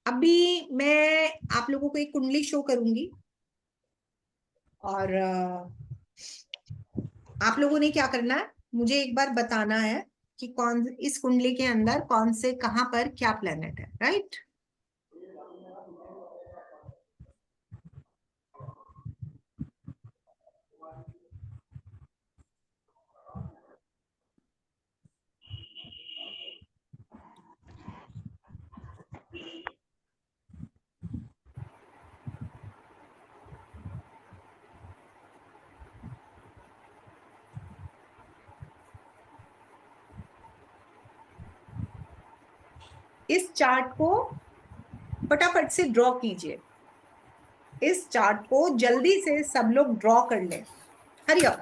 अभी मैं आप लोगों को एक कुंडली शो करूंगी और आप लोगों ने क्या करना है, मुझे एक बार बताना है कि कौन इस कुंडली के अंदर कौन से कहां पर क्या प्लेनेट है, राइट। इस चार्ट को फटाफट से ड्रॉ कीजिए। इस चार्ट को जल्दी से सब लोग ड्रॉ कर लें। Hurry up.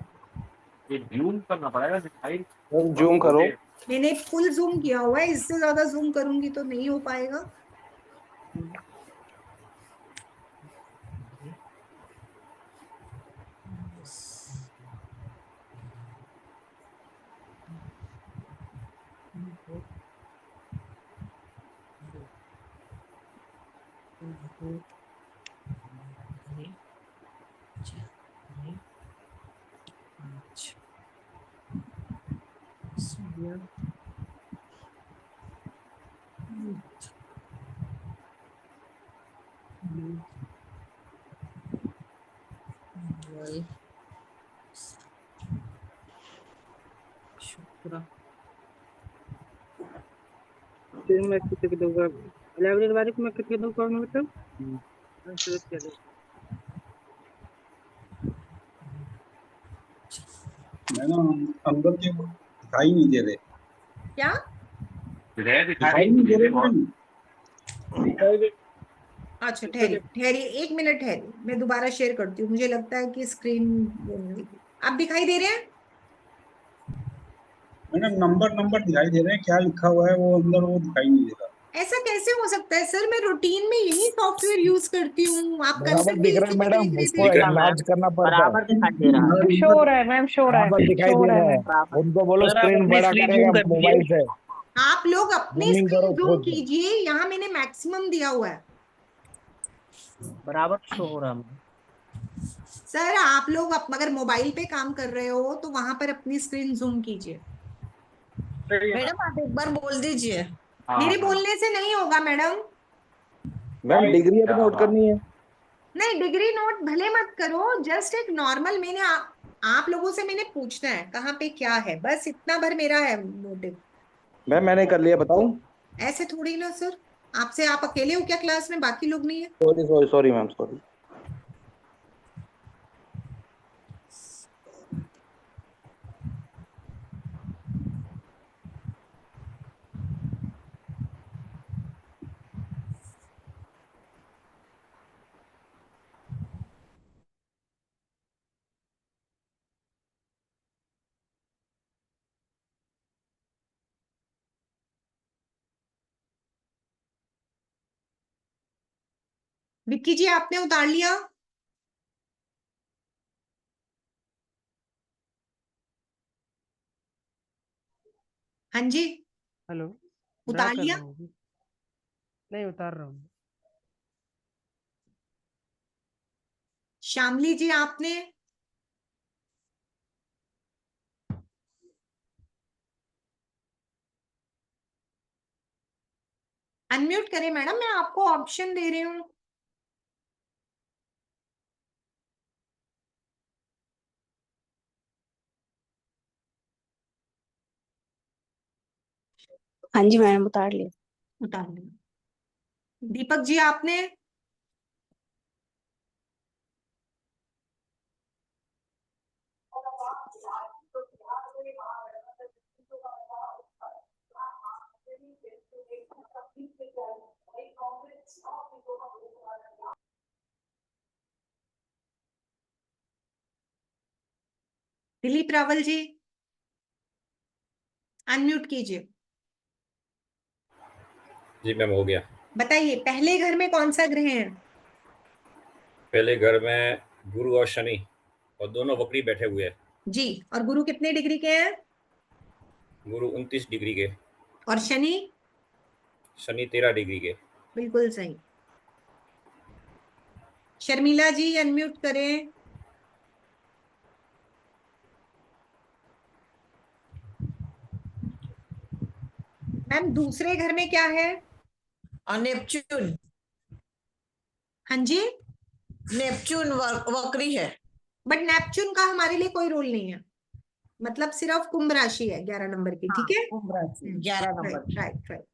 ये जूम करना पड़ेगा, दिखाई जूम करो। मैंने फुल जूम किया हुआ है, इससे ज्यादा जूम करूंगी तो नहीं हो पाएगा। शुक्र। मैं कितने दूंगा 11 बारी को मैं कितने दूंगा मतलब मैडम अंदर के दिखाई नहीं दे रहे। क्या दिखाई नहीं दे रहे मैडम। अच्छा ठहरी ठहरी, एक मिनट ठहरी, मैं दोबारा शेयर करती हूँ। मुझे लगता है कि स्क्रीन आप दिखाई दे रहे हैं। मैडम नंबर नंबर दिखाई दे रहे हैं, क्या लिखा हुआ है वो अंदर वो दिखाई नहीं दे रहा। ऐसा कैसे हो सकता है सर, मैं रूटीन में यही सॉफ्टवेयर यूज करती हूँ। आप कल बराबर तक दिख भी रहा है इसी में मैडम, देख रहे उसको थे। एनलार्ज करना पड़ता है। बराबर दिखाई दे रहा है। अंदर- शो हो रहा है मैम, शो हो रहा है, बराबर दिखाई शो हो दे रहा रहा है है। बराबर। उनको बोलो सर, आप स्क्रीन अपनी बड़ा स्क्रीन करेगा जूम कर दीजिए। मोबाइल से। आप लोग अपने जूमिंग स्क्रीन करो जूम खुद। कीजिए, यहाँ मैंने मैक्सिमम दिया हुआ है। बराबर शो हो रहा है। सर आप लोग अगर मोबाइल पे काम कर रहे हो तो वहां पर अपनी स्क्रीन जूम कीजिए। मैडम आप एक बार बोल दीजिए। मेरे बोलने से नहीं होगा मैडम। मैम डिग्री अभी नोट करनी है। नहीं, डिग्री नोट भले मत करो, जस्ट एक नॉर्मल मैंने आप लोगों से मैंने पूछना है कहाँ पे क्या है, बस इतना भर मेरा है मोटिव। मैम मैंने कर लिया, बताऊं? ऐसे थोड़ी ना सर, आपसे आप अकेले हो क्या क्लास में, बाकी लोग नहीं है। Sorry sorry sorry ma'am, sorry. Vicky ji आपने उतार लिया। हाँ जी, हेलो, ड्रा उतार कर लिया। रहा हूँ। नहीं उतार रहा हूँ। श्यामली जी आपने। अनम्यूट करें मैडम, मैं आपको ऑप्शन दे रही हूँ। हाँ जी मैडम, उतार लिया। उतार लिया। दीपक जी आपने। दिलीप रावल जी अनम्यूट कीजिए। जी मैम हो गया। बताइए पहले घर में कौन सा ग्रह है। पहले घर में गुरु और शनि और दोनों वक्री बैठे हुए हैं। जी, और गुरु कितने डिग्री के हैं। गुरु 29 डिग्री के। और शनि शनि 13 डिग्री के। बिल्कुल सही। शर्मिला जी अनम्यूट करें। मैम दूसरे घर में क्या है? नेपच्यून। हाँ जी, नेपच्यून वक्री है। बट नेपच्यून का हमारे लिए कोई रोल नहीं है, मतलब सिर्फ कुंभ राशि है 11 नंबर की, ठीक है? 11 number. Right right right.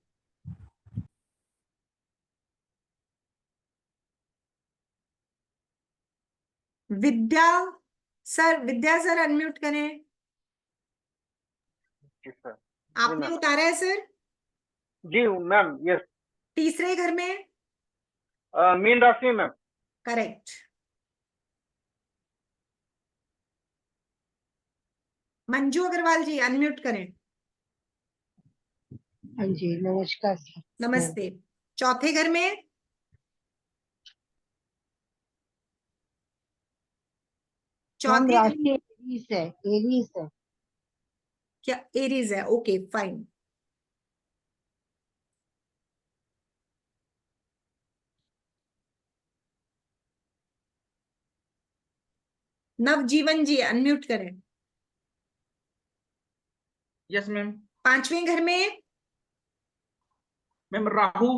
Vidya sir unmute करें। आपने उतारा है सर? जी मैम, यस। तीसरे घर में? मीन राशि मैम। करेक्ट। मंजू अग्रवाल जी अनम्यूट करें। हाँ जी, नमस्कार सर। नमस्ते। चौथे घर में? मैम चौथे घर राशि एरीज है, एरीज है। क्या एरीज है? Okay fine. नवजीवन जी अनम्यूट करें। Yes ma'am. पांचवें घर में? मैम राहु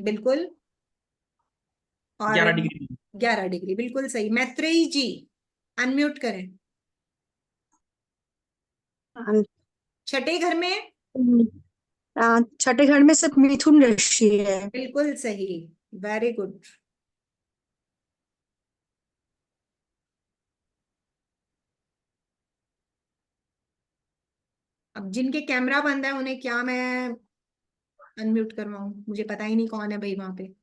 बिल्कुल। और 11 डिग्री। 11 डिग्री, बिल्कुल सही। मैत्रेयी जी अनम्यूट करें। छठे घर में? छठे घर में सिर्फ मिथुन राशि है। बिल्कुल सही, वेरी गुड। अब जिनके कैमरा बंद है उन्हें क्या मैं अनम्यूट करवाऊं? मुझे पता ही नहीं कौन है भाई वहां पे।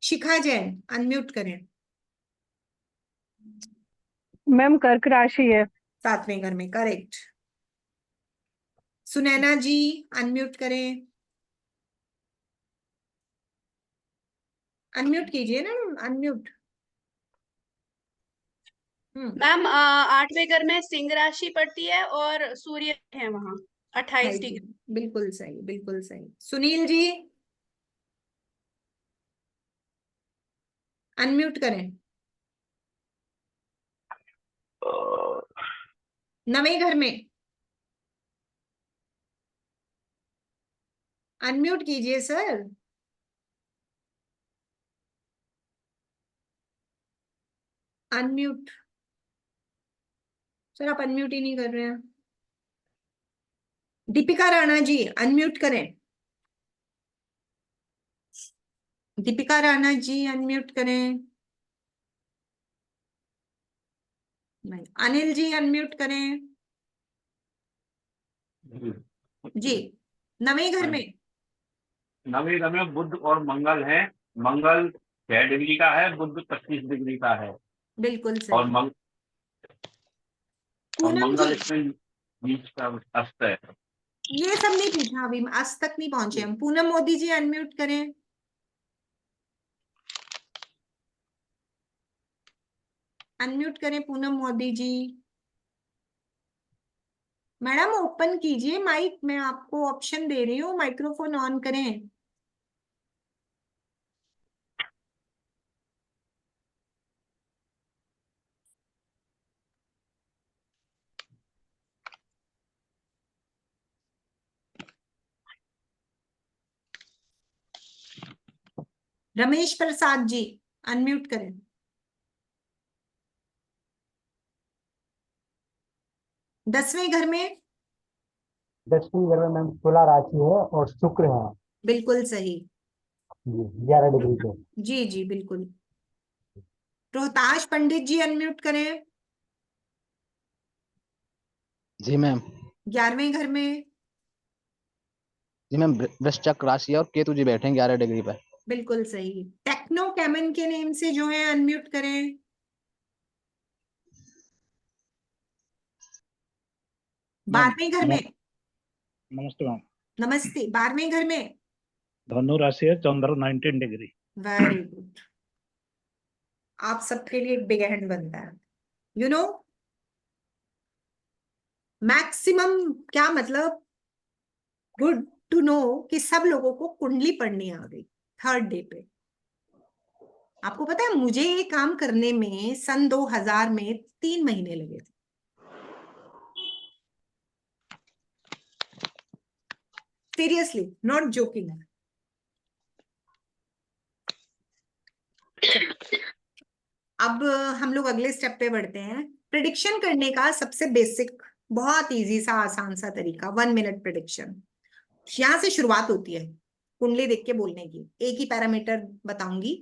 शिखा जैन अनम्यूट करें। मैम कर्क राशि है। सातवें घर में, करेक्ट। सुनैना जी अनम्यूट करें। अनम्यूट कीजिए ना, अनम्यूट। मैम 8वें घर में सिंह राशि पड़ती है और सूर्य है वहाँ 28 डिग्री। बिल्कुल सही, बिल्कुल सही। सुनील जी अनम्यूट करें। नवें घर में अनम्यूट कीजिए सर। अनम्यूट सर, आप अनम्यूट ही नहीं कर रहे हैं। दीपिका राणा जी अनम्यूट करें। दीपिका राणा जी अनम्यूट करें। नहीं। अनिल जी अनम्यूट करें। जी। नवें घर में? नवें घर में बुध और मंगल है। मंगल 6 डिग्री का है, बुध 25 डिग्री का है। बिल्कुल सही। और पूनम मंगल जी, इसमें बीच का अस्त है। ये सब नहीं पूछा अभी, आज तक नहीं पहुंचे हम। पूनम मोदी जी अनम्यूट करें। अनम्यूट करें पूनम मोदी जी। मैडम ओपन कीजिए माइक, मैं आपको ऑप्शन दे रही हूँ, माइक्रोफोन ऑन करें। रमेश प्रसाद जी अनम्यूट करें। दसवें घर में? 10वीं घर में मैम तुला राशि है और शुक्र है। बिल्कुल सही। 11 डिग्री पे। जी जी बिल्कुल। रोहताश पंडित जी अनम्यूट करें। जी मैम। 11वें घर में? जी मैम वृश्चिक राशि है और केतु जी बैठे हैं 11 डिग्री पर। बिल्कुल सही। टेक्नो कैमन के नेम से जो है अनम्यूट करें। मैम 12वें घर में? नमस्ते मैम। नमस्ते। 12वें घर में? धनु राशि है, चंद्र 19 डिग्री। Very good. आप सबके लिए एक बिग हैंड बनता है, यू नो। मैक्सिमम क्या मतलब, गुड टू नो कि सब लोगों को कुंडली पढ़नी आ गई थर्ड डे पे। आपको पता है मुझे ये काम करने में सन 2000 में 3 महीने लगे थे। Seriously, not joking. अब हम लोग अगले स्टेप पे बढ़ते हैं। प्रिडिक्शन करने का सबसे बेसिक, बहुत इजी सा आसान सा तरीका 1 मिनट प्रिडिक्शन। यहां से शुरुआत होती है कुंडली देख के बोलने की। एक ही पैरामीटर बताऊंगी,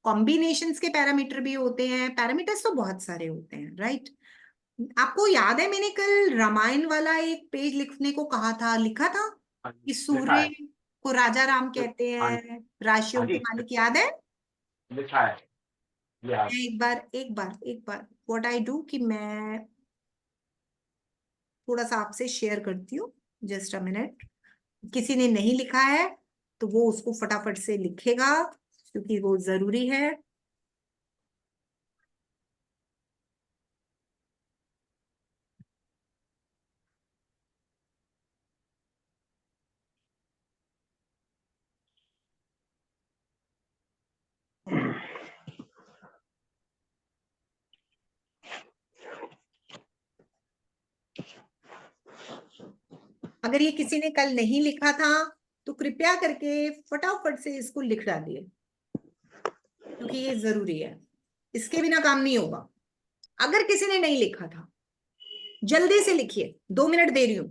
कॉम्बिनेशंस के पैरामीटर भी होते हैं, पैरामीटर्स तो बहुत सारे होते हैं, राइट। आपको याद है मैंने कल रामायण वाला एक पेज लिखने को कहा था, लिखा था कि सूर्य को राजा राम कहते हैं, राशियों के मालिक, याद है? लिखा है। एक बार व्हाट आई डू कि मैं थोड़ा सा आपसे शेयर करती हूँ, जस्ट अ मिनट। किसी ने नहीं लिखा है तो वो उसको फटाफट से लिखेगा क्योंकि वो जरूरी है। अगर ये किसी ने कल नहीं लिखा था तो कृपया करके फटाफट से इसको लिख डालिए क्योंकि ये जरूरी है, इसके बिना काम नहीं होगा। अगर किसी ने नहीं लिखा था जल्दी से लिखिए, 2 मिनट दे रही हूं।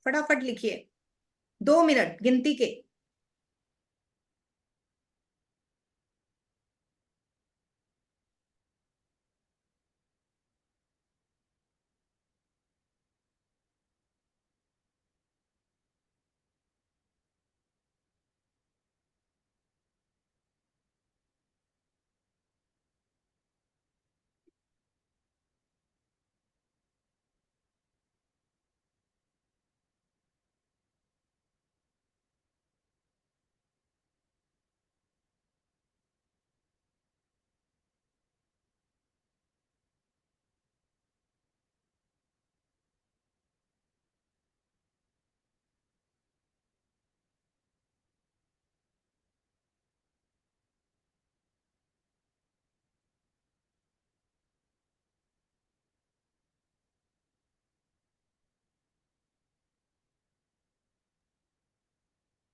फटाफट लिखिए, 2 मिनट गिनती के।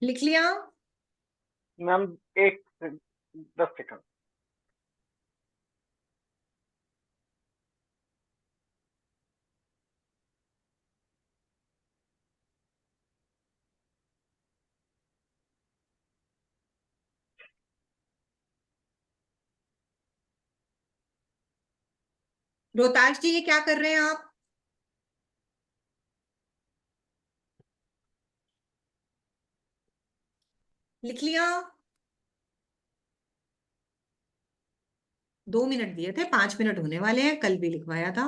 लिख लिया? Ma'am 10 second. रोहताज जी, ये क्या कर रहे हैं आप? लिख लिया? 2 मिनट दिए थे, 5 मिनट होने वाले हैं, कल भी लिखवाया था।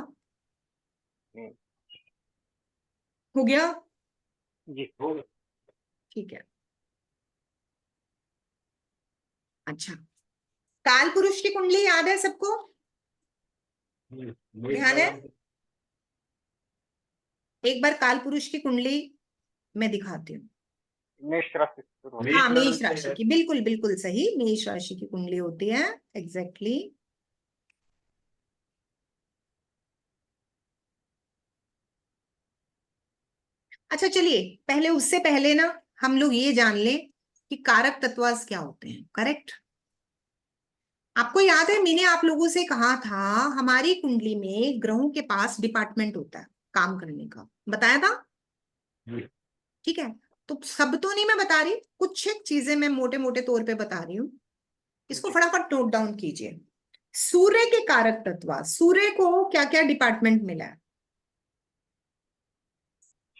हो गया? जी हो गया। ठीक है। अच्छा, काल पुरुष की कुंडली याद है सबको? ध्यान है? एक बार काल पुरुष की कुंडली मैं दिखाती हूँ। मेष राशि। हाँ, मेष राशि की, बिल्कुल बिल्कुल सही, मेष राशि की कुंडली होती है, एग्जैक्टली। अच्छा चलिए, पहले उससे पहले ना हम लोग ये जान लें कि कारक तत्वास क्या होते हैं, करेक्ट? आपको याद है मैंने आप लोगों से कहा था हमारी कुंडली में ग्रहों के पास डिपार्टमेंट होता है काम करने का, बताया था? ठीक है, तो सब तो नहीं मैं बता रही, कुछ एक चीजें मैं मोटे मोटे तौर पे बता रही हूँ, इसको फटाफट नोट डाउन कीजिए। सूर्य के कारक तत्व, सूर्य को क्या क्या डिपार्टमेंट मिला है?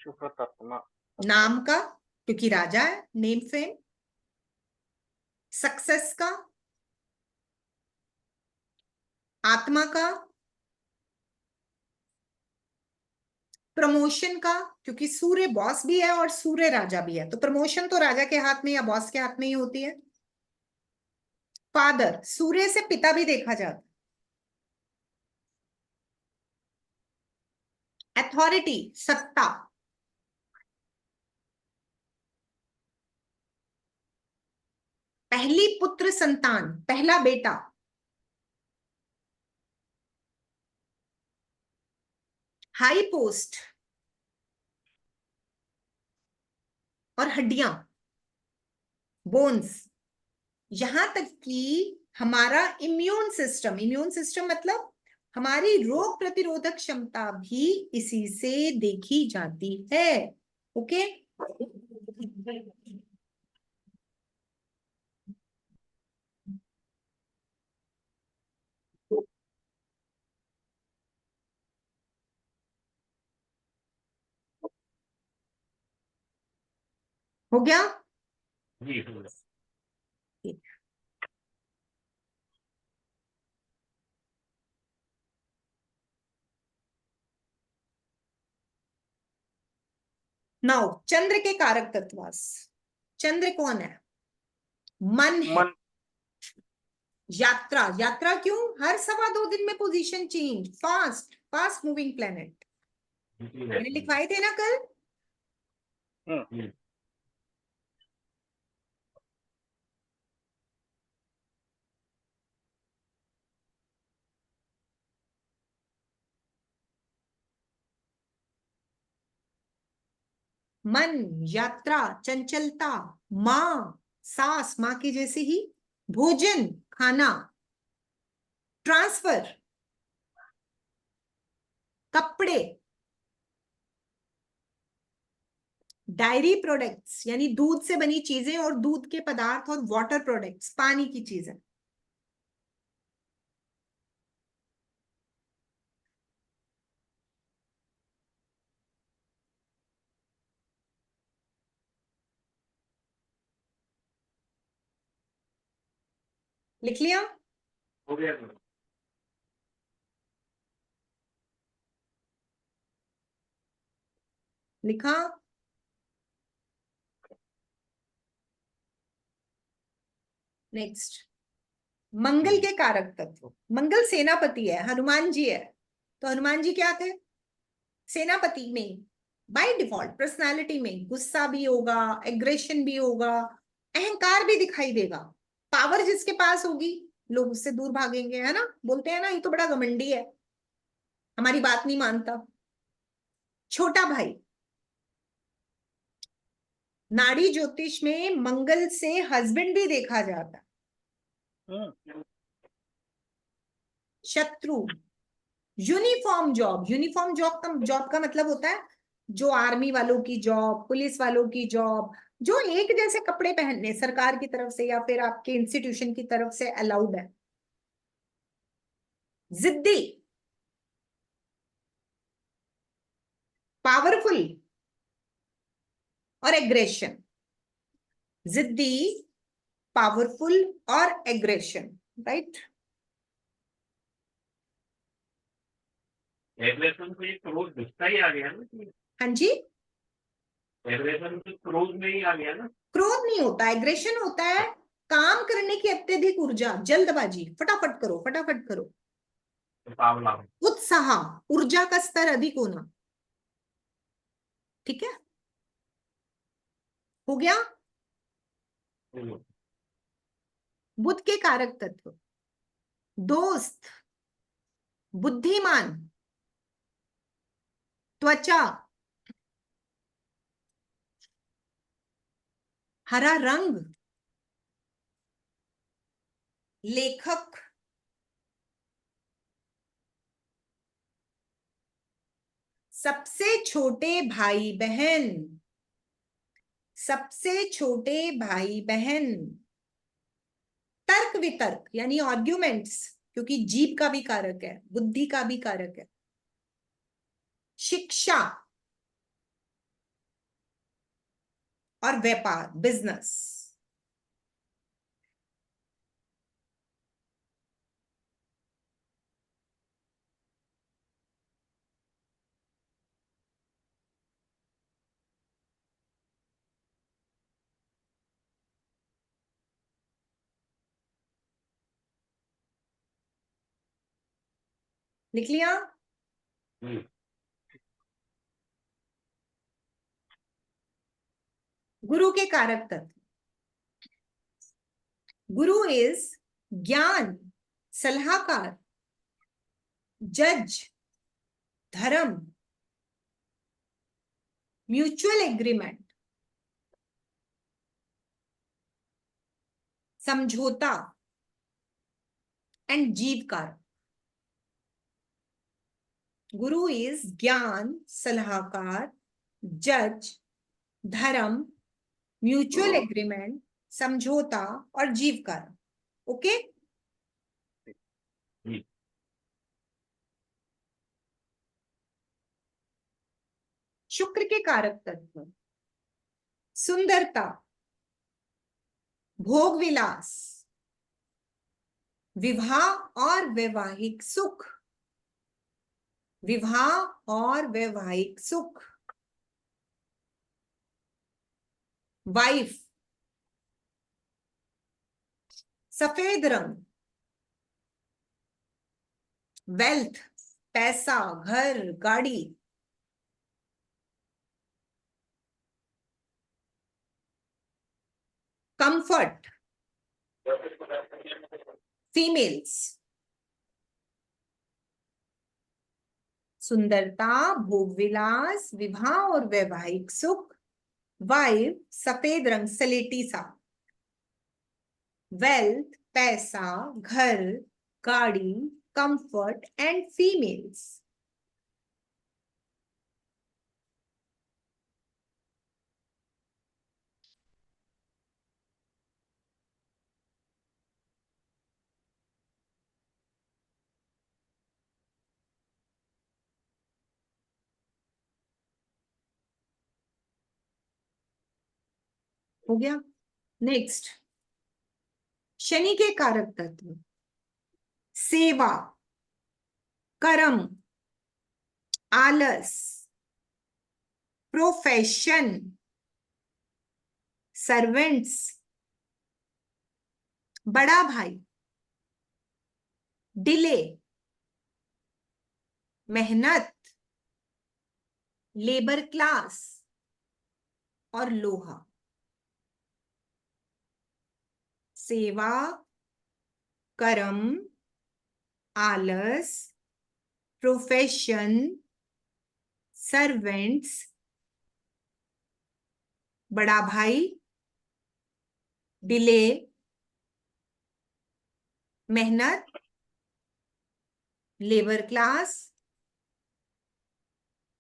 शुभतत्मा। नाम का, क्योंकि राजा है, नेम फेम। सक्सेस का, आत्मा का। प्रमोशन का, क्योंकि सूर्य बॉस भी है और सूर्य राजा भी है, तो प्रमोशन तो राजा के हाथ में या बॉस के हाथ में ही होती है। फादर, सूर्य से पिता भी देखा जाता है। अथॉरिटी, सत्ता। पहली पुत्र संतान, पहला बेटा। हाई पोस्ट और हड्डियां, बोन्स। यहां तक कि हमारा इम्यून सिस्टम मतलब हमारी रोग प्रतिरोधक क्षमता भी इसी से देखी जाती है। ओके, हो गया। जी। नाउ चंद्र के कारक तत्वास। चंद्र कौन है? मन है। यात्रा, यात्रा क्यों? हर 2.25 दिन में position change, fast fast moving planet. मैंने लिखवाए थे ना कल। मन, यात्रा, चंचलता। माँ, सास, माँ की जैसे ही। भोजन, खाना। ट्रांसफर, कपड़े। डायरी प्रोडक्ट्स यानी दूध से बनी चीजें और दूध के पदार्थ, और वाटर प्रोडक्ट्स, पानी की चीजें। लिख लिया? हो गया। लिखा? नेक्स्ट, मंगल के कारक तत्व। मंगल सेनापति है, हनुमान जी है, तो हनुमान जी क्या थे? सेनापति में बाय डिफॉल्ट पर्सनालिटी में गुस्सा भी होगा, एग्रेशन भी होगा, अहंकार भी दिखाई देगा। पावर जिसके पास होगी लोग उससे दूर भागेंगे, है ना? बोलते हैं ना, ये तो बड़ा घमंडी है, हमारी बात नहीं मानता। छोटा भाई, नाड़ी ज्योतिष में मंगल से हस्बैंड भी देखा जाता है। शत्रु, यूनिफॉर्म जॉब। यूनिफॉर्म जॉब का मतलब होता है जो आर्मी वालों की जॉब, पुलिस वालों की जॉब, जो एक जैसे कपड़े पहनने सरकार की तरफ से या फिर आपके इंस्टीट्यूशन की तरफ से अलाउड है। जिद्दी, पावरफुल और एग्रेशन। जिद्दी, पावरफुल और एग्रेशन, राइट? एग्रेशन को एक क्रोध दिखता ही आ गया ना। हाँ जी, एग्रेशन तो क्रोध में ही आ गया ना। क्रोध नहीं होता, एग्रेशन होता है काम करने की अत्यधिक ऊर्जा, जल्दबाजी, फटाफट करो फटाफट करो। उत्साह, ऊर्जा का स्तर अधिक होना। ठीक है, हो गया? बुध के कारक तत्व। दोस्त, बुद्धिमान, त्वचा, हरा रंग, लेखक, सबसे छोटे भाई बहन, सबसे छोटे भाई बहन। तर्क वितर्क यानी आर्ग्यूमेंट्स, क्योंकि जीभ का भी कारक है, बुद्धि का भी कारक है। शिक्षा, और व्यापार, बिजनेस। लिख लिया? गुरु के कारक तत्व। गुरु इज ज्ञान, सलाहकार, जज, धर्म, म्यूचुअल एग्रीमेंट, समझौता एंड जीवकार। गुरु इज ज्ञान, सलाहकार, जज, धर्म, म्यूचुअल एग्रीमेंट, समझौता और जीवकार। ओके? शुक्र के कारक तत्व। सुंदरता, भोग विलास, विवाह और वैवाहिक सुख, विवाह और वैवाहिक सुख। वाइफ, सफेद रंग, वेल्थ, पैसा, घर, गाड़ी। Comfort, females. सुंदरता, भोग विलास, विवाह और वैवाहिक सुख। वाइफ, सफेद रंग, सलेटी सा। वेल्थ, पैसा, घर, गाड़ी, कंफर्ट एंड फीमेल्स। हो गया? नेक्स्ट, शनि के कारक तत्व। सेवा, कर्म, आलस, प्रोफेशन, सर्वेंट्स, बड़ा भाई, डिले, मेहनत, लेबर क्लास और लोहा। सेवा, कर्म, आलस, प्रोफेशन, सर्वेंट्स, बड़ा भाई, डिले, मेहनत, लेबर क्लास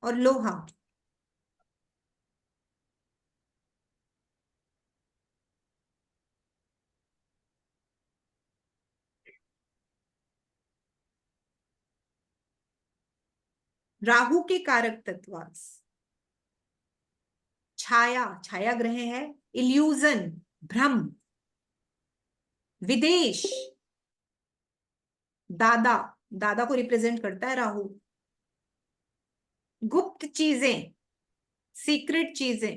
और लोहा। राहु के कारक तत्व। छाया, छाया ग्रह है, इल्यूजन, भ्रम, विदेश, दादा, दादा को रिप्रेजेंट करता है राहु। गुप्त चीजें, सीक्रेट चीजें,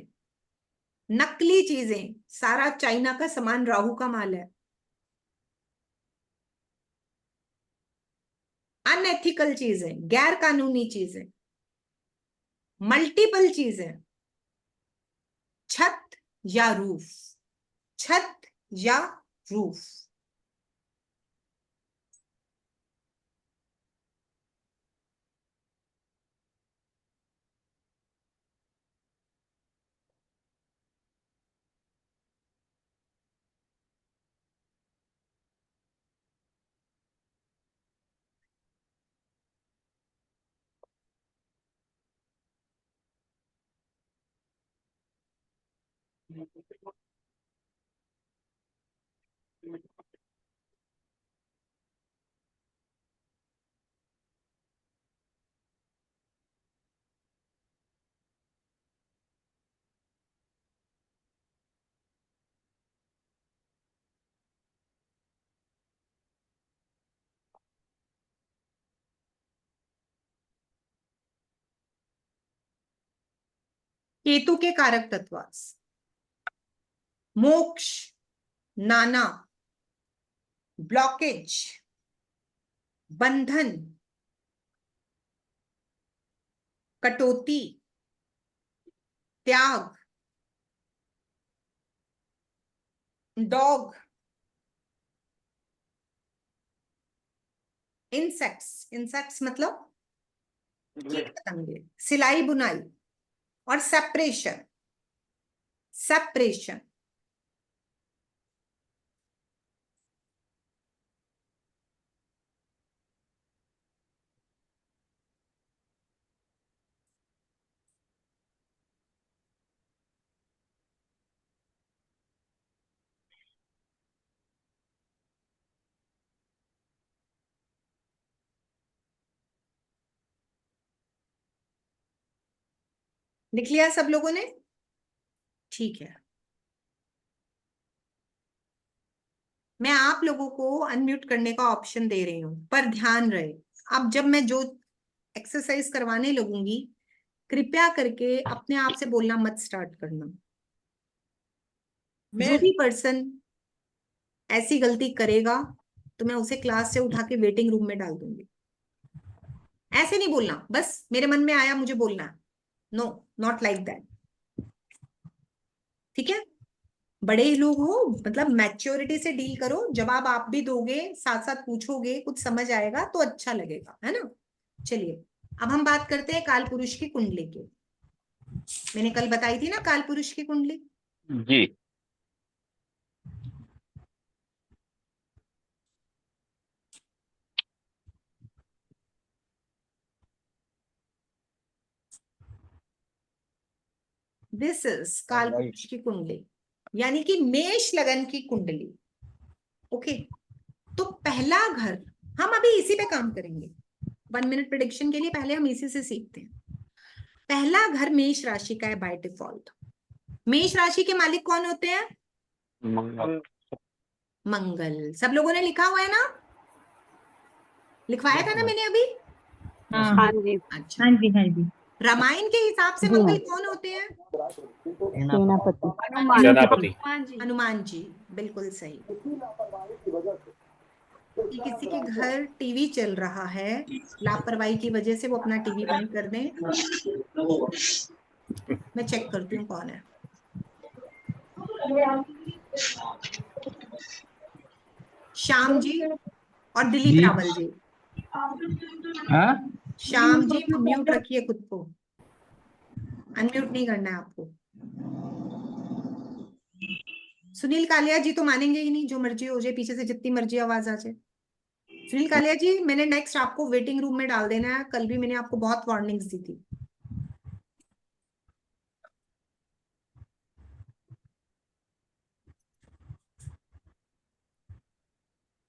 नकली चीजें, सारा चाइना का सामान राहु का माल है। अनएथिकल चीजें, गैर कानूनी चीजें, मल्टीपल चीजें, छत या रूफ, छत या रूफ। केतु के कारक तत्वास, मोक्ष, नाना, ब्लॉकेज, बंधन, कटौती, त्याग, डॉग, इंसेक्ट्स मतलब कीट पतंगे, सिलाई बुनाई, और सेपरेशन। लिख लिया सब लोगों ने? ठीक है, मैं आप लोगों को अनम्यूट करने का ऑप्शन दे रही हूं, पर ध्यान रहे अब जब मैं जो एक्सरसाइज करवाने लगूंगी, कृपया करके अपने आप से बोलना मत स्टार्ट करना। जो भी पर्सन ऐसी गलती करेगा तो मैं उसे क्लास से उठा के वेटिंग रूम में डाल दूंगी। ऐसे नहीं बोलना बस मेरे मन में आया मुझे बोलना, नो, नॉट लाइक दैट। ठीक है, बड़े ही लोग हो, मतलब मैच्योरिटी से डील करो, जवाब आप भी दोगे, साथ साथ पूछोगे, कुछ समझ आएगा तो अच्छा लगेगा, है ना। चलिए अब हम बात करते हैं काल पुरुष की कुंडली की। मैंने कल बताई थी ना काल पुरुष की कुंडली। जी। दिस इज काल पुरुष की कुंडली, यानी कि मेष लगन की कुंडली। ओके, तो पहला घर, हम अभी इसी पे काम करेंगे 1 मिनट प्रेडिक्शन के लिए, पहले हम इसी से सीखते हैं। पहला घर मेष राशि का है बाय डिफॉल्ट। मेष राशि के मालिक कौन होते हैं? मंगल। सब लोगों ने लिखा हुआ है ना? लिखवाया था ना मैंने अभी? हाँ जी। अच्छा, हाँ जी, हाँ जी। रामायण के हिसाब से मंगल कौन होते हैं? सेनापति। हनुमान जी, बिल्कुल सही। कि किसी के घर टीवी चल रहा है, लापरवाही की वजह से वो अपना टीवी बंद कर दें। मैं चेक करती हूँ कौन है। श्याम जी और दिलीप रावल जी। श्याम जी म्यूट रखिए खुद को, अनम्यूट नहीं करना है आपको। सुनील कालिया जी तो मानेंगे ही नहीं, जो मर्जी हो जाए, पीछे से जितनी मर्जी आवाज आ जाए। सुनील कालिया जी, मैंने नेक्स्ट आपको वेटिंग रूम में डाल देना है, कल भी मैंने आपको बहुत वार्निंग्स दी थी।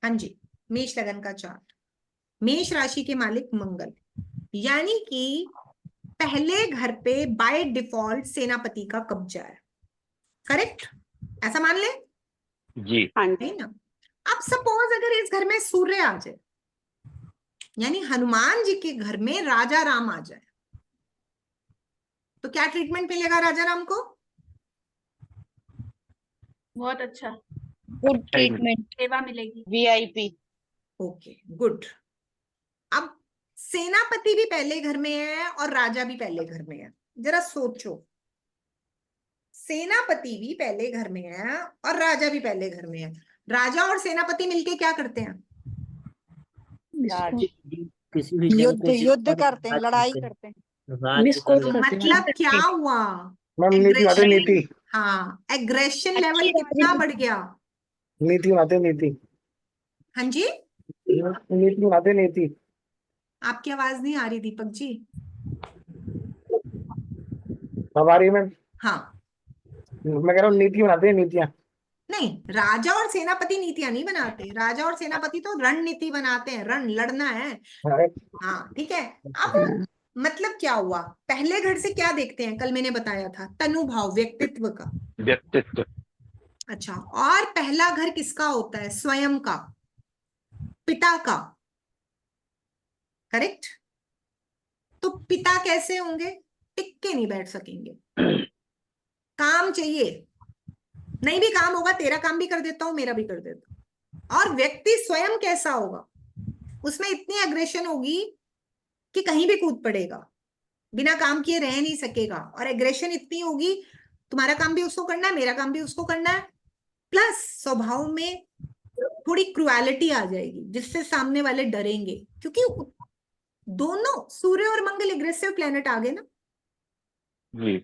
हाँ जी, मेष लगन का चार्ट, मेष राशि के मालिक मंगल, यानी कि पहले घर पे बाय डिफॉल्ट सेनापति का कब्जा है। करेक्ट, ऐसा मान ले जी। है ना। अब सपोज अगर इस घर में सूर्य आ जाए, यानी हनुमान जी के घर में राजा राम आ जाए, तो क्या ट्रीटमेंट मिलेगा राजा राम को? बहुत अच्छा, गुड ट्रीटमेंट, सेवा मिलेगी, VIP। Okay, good. अब सेनापति भी पहले घर में है और राजा भी पहले घर में है, जरा सोचो, सेनापति भी पहले घर में है और राजा भी पहले घर में है। राजा और सेनापति मिलके क्या करते हैं? युद्ध करते हैं, लड़ाई करते हैं। मतलब क्या हुआ? मैम नीति बनाते हैं, नीति। हाँ, एग्रेशन लेवल कितना बढ़ गया? नीति बनाते हैं, नीति। हाँ जी, नीति बनाते हैं, नीति। आपकी आवाज नहीं आ रही दीपक जी। अब आ रही है मैम? हाँ, मैं कह रहा हूँ नीति बनाते हैं, नीतियां। नहीं, राजा और सेनापति नीतियां नहीं बनाते, राजा और सेनापति तो रणनीति बनाते हैं, रण लड़ना है। हाँ ठीक है। अब मतलब क्या हुआ, पहले घर से क्या देखते हैं? कल मैंने बताया था तनुभाव, व्यक्तित्व का। व्यक्तित्व। अच्छा, और पहला घर किसका होता है? स्वयं का, पिता का। करेक्ट, तो पिता कैसे होंगे? टिक के नहीं बैठ सकेंगे, काम चाहिए, नहीं भी काम होगा तेरा काम भी कर देता हूं, मेरा भी कर देता हूं। और व्यक्ति स्वयं कैसा होगा, उसमें इतनी एग्रेशन होगी कि कहीं भी कूद पड़ेगा, बिना काम किए रह नहीं सकेगा। और एग्रेशन इतनी होगी, तुम्हारा काम भी उसको करना है, मेरा काम भी उसको करना है, प्लस स्वभाव में थोड़ी क्रुएलिटी आ जाएगी जिससे सामने वाले डरेंगे, क्योंकि दोनों सूर्य और मंगल एग्रेसिव प्लेनेट आ गए ना जी।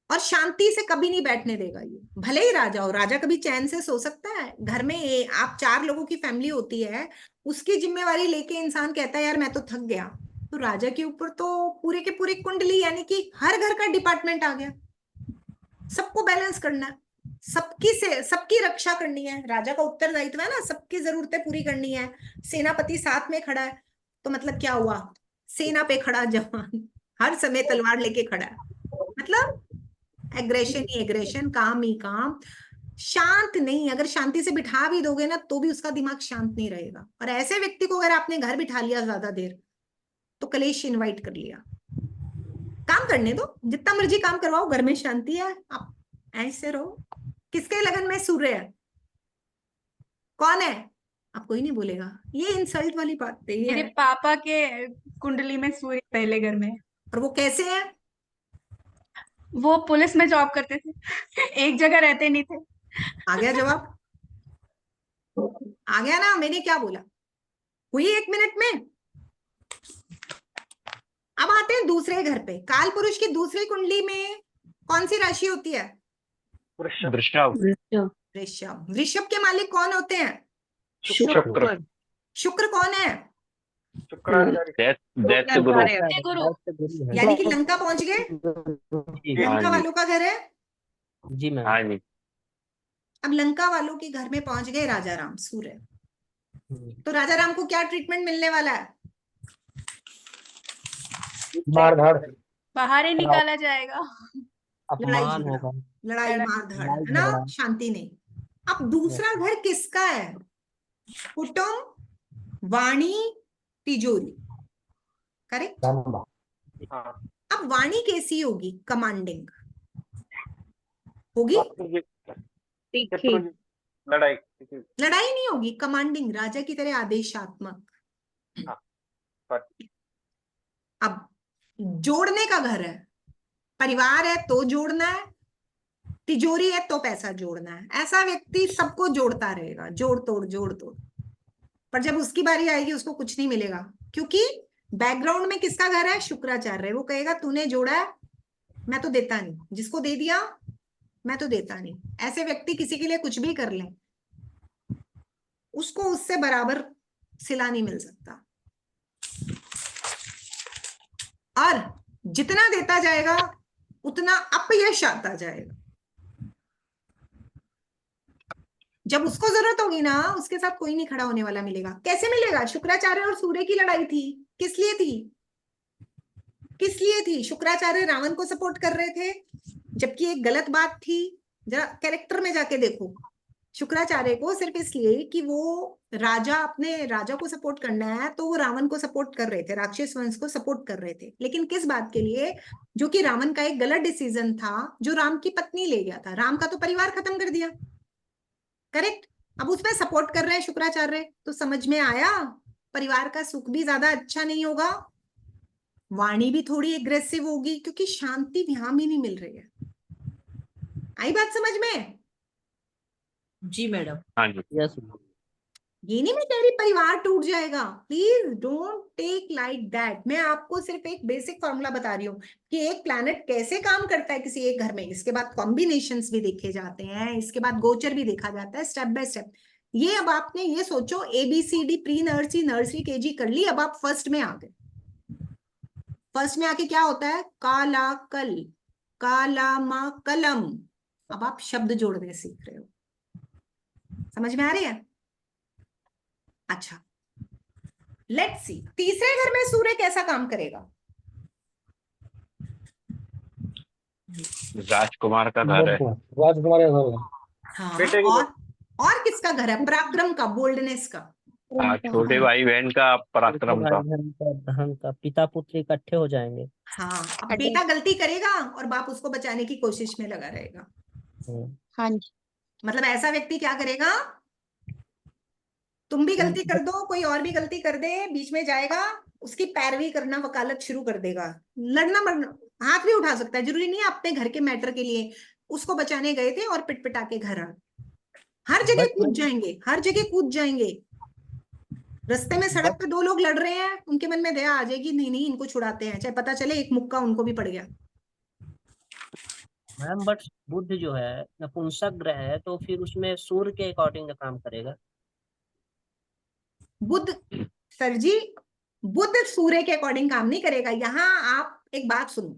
और शांति से कभी नहीं बैठने देगा ये। भले ही राजा हो, राजा कभी चैन से सो सकता है? घर में आप 4 लोगों की फैमिली होती है, उसकी जिम्मेवारी लेके इंसान कहता है यार मैं तो थक गया, तो राजा के ऊपर तो पूरे के पूरे कुंडली यानी कि हर घर का डिपार्टमेंट आ गया, सबको बैलेंस करना है, सबकी रक्षा करनी है, राजा का उत्तरदायित्व है ना, सबकी जरूरतें पूरी करनी है। सेनापति साथ में खड़ा है तो मतलब क्या हुआ, सेना पे खड़ा जवान हर समय तलवार लेके खड़ा है, मतलब एग्रेशन ही एग्रेशन, काम ही काम, शांत नहीं। अगर शांति से बिठा भी दोगे ना तो भी उसका दिमाग शांत नहीं रहेगा। और ऐसे व्यक्ति को अगर आपने घर बिठा लिया ज्यादा देर तो कलेश इनवाइट कर लिया। काम करने दो, जितना मर्जी काम करवाओ, घर में शांति है, आप ऐसे रहो। किसके लगन में सूर्य है, कौन है? आप कोई नहीं बोलेगा, ये इंसल्ट वाली बात है। मेरे पापा के कुंडली में सूर्य पहले घर में। और वो कैसे है? वो पुलिस में जॉब करते थे एक जगह रहते नहीं थे। आ गया जवाब, आ गया ना, मैंने क्या बोला, हुई 1 मिनट में। अब आते हैं दूसरे घर पे। काल पुरुष की दूसरी कुंडली में कौन सी राशि होती है? वृषभ। वृषभ। वृषभ के मालिक कौन होते हैं? शुक्र। शुक्र कौन है? दैत्य गुरु। यानी कि लंका पहुंच गए, लंका वालों का घर है जी मैम। हाँ जी। अब लंका वालों के घर में पहुंच गए राजा राम, सूर्य। तो राजा राम को क्या ट्रीटमेंट मिलने वाला है? मार धाड़, बाहर ही निकाला जाएगा। अपमान होगा। लड़ाई मार धाड़, है ना, शांति नहीं। अब दूसरा घर किसका है? कुटुंब, वाणी, तिजोरी, करेक्ट। अब वाणी कैसी होगी? कमांडिंग होगी, लड़ाई नहीं होगी, कमांडिंग, राजा की तरह आदेशात्मक। अब जोड़ने का घर है, परिवार है तो जोड़ना है, तिजोरी है तो पैसा जोड़ना है। ऐसा व्यक्ति सबको जोड़ता रहेगा, जोड़ तोड़। पर जब उसकी बारी आएगी उसको कुछ नहीं मिलेगा, क्योंकि बैकग्राउंड में किसका घर है? शुक्राचार्य। वो कहेगा तूने जोड़ा है, मैं तो देता नहीं, जिसको दे दिया मैं तो देता नहीं। ऐसे व्यक्ति किसी के लिए कुछ भी कर लें, उसको उससे बराबर सिला नहीं मिल सकता। और जितना देता जाएगा उतना अपयश आता जाएगा। जब उसको जरूरत होगी ना, उसके साथ कोई नहीं खड़ा होने वाला मिलेगा। कैसे मिलेगा? शुक्राचार्य और सूर्य की लड़ाई थी, किस लिए थी? किस लिए थी? शुक्राचार्य रावण को सपोर्ट कर रहे थे, जबकि एक गलत बात थी। जरा कैरेक्टर में जाके देखो, शुक्राचार्य को सिर्फ इसलिए कि वो राजा, अपने राजा को सपोर्ट करना है, तो वो रावण को सपोर्ट कर रहे थे, राक्षस वंश को सपोर्ट कर रहे थे। लेकिन किस बात के लिए? जो कि रावण का एक गलत डिसीजन था, जो राम की पत्नी ले गया था। राम का तो परिवार खत्म कर दिया, करेक्ट। अब उसमें सपोर्ट कर रहे हैं शुक्राचार्य, तो समझ में आया परिवार का सुख भी ज्यादा अच्छा नहीं होगा, वाणी भी थोड़ी एग्रेसिव होगी, क्योंकि शांति यहां भी नहीं मिल रही है। आई बात समझ में? जी मैडम। हाँ जी। यस। ये नहीं मैं कह रही परिवार टूट जाएगा, please don't take like that. मैं आपको सिर्फ एक बेसिक फॉर्मूला बता रही हूँ कि एक प्लैनेट कैसे काम करता है किसी एक घर में। इसके बाद कॉम्बिनेशंस भी देखे जाते हैं, इसके बाद गोचर भी देखा जाता है, स्टेप बाय स्टेप। ये अब आपने ये सोचो, ABCD pre nursery, nursery, KG कर ली, अब आप फर्स्ट में आ गए। फर्स्ट में आके क्या होता है? काला कल, काला मा कलम। अब आप शब्द जोड़ने सीख रहे हो, समझ में आ रही है? अच्छा, लेट्स सी तीसरे घर में सूर्य कैसा काम करेगा? राजकुमार का घर है। राजकुमार का घर है। हाँ, और किसका घर है? पराक्रम का, बोल्डनेस का। छोटे भाई बहन का पराक्रम का। धन का पिता पुत्र इकट्ठे हो जाएंगे। हाँ, अब बेटा गलती करेगा और बाप उसको बचाने की कोशिश में लगा रहेगा। हाँ जी। मतलब ऐसा व्यक्ति क्या करेगा, तुम भी गलती कर दो, कोई और भी गलती कर दे, बीच में जाएगा, उसकी पैरवी करना, वकालत शुरू कर देगा, लड़ना मरना, हाथ भी उठा सकता है। जरूरी नहीं है अपने घर के मैटर के लिए। उसको बचाने गए थे और पिट पिटा के घर आ, हर जगह कूद जाएंगे, हर जगह कूद जाएंगे। रास्ते में सड़क पे दो लोग लड़ रहे हैं, उनके मन में दया आ जाएगी, नहीं नहीं इनको छुड़ाते हैं, चाहे पता चले एक मुक्का उनको भी पड़ गया। मैम बट बुध जो है नपुंसक ग्रह है, तो फिर उसमें सूर्य के अकॉर्डिंग काम करेगा। बुध सर जी, बुध सूर्य के अकॉर्डिंग काम नहीं करेगा। यहाँ आप एक बात सुनो,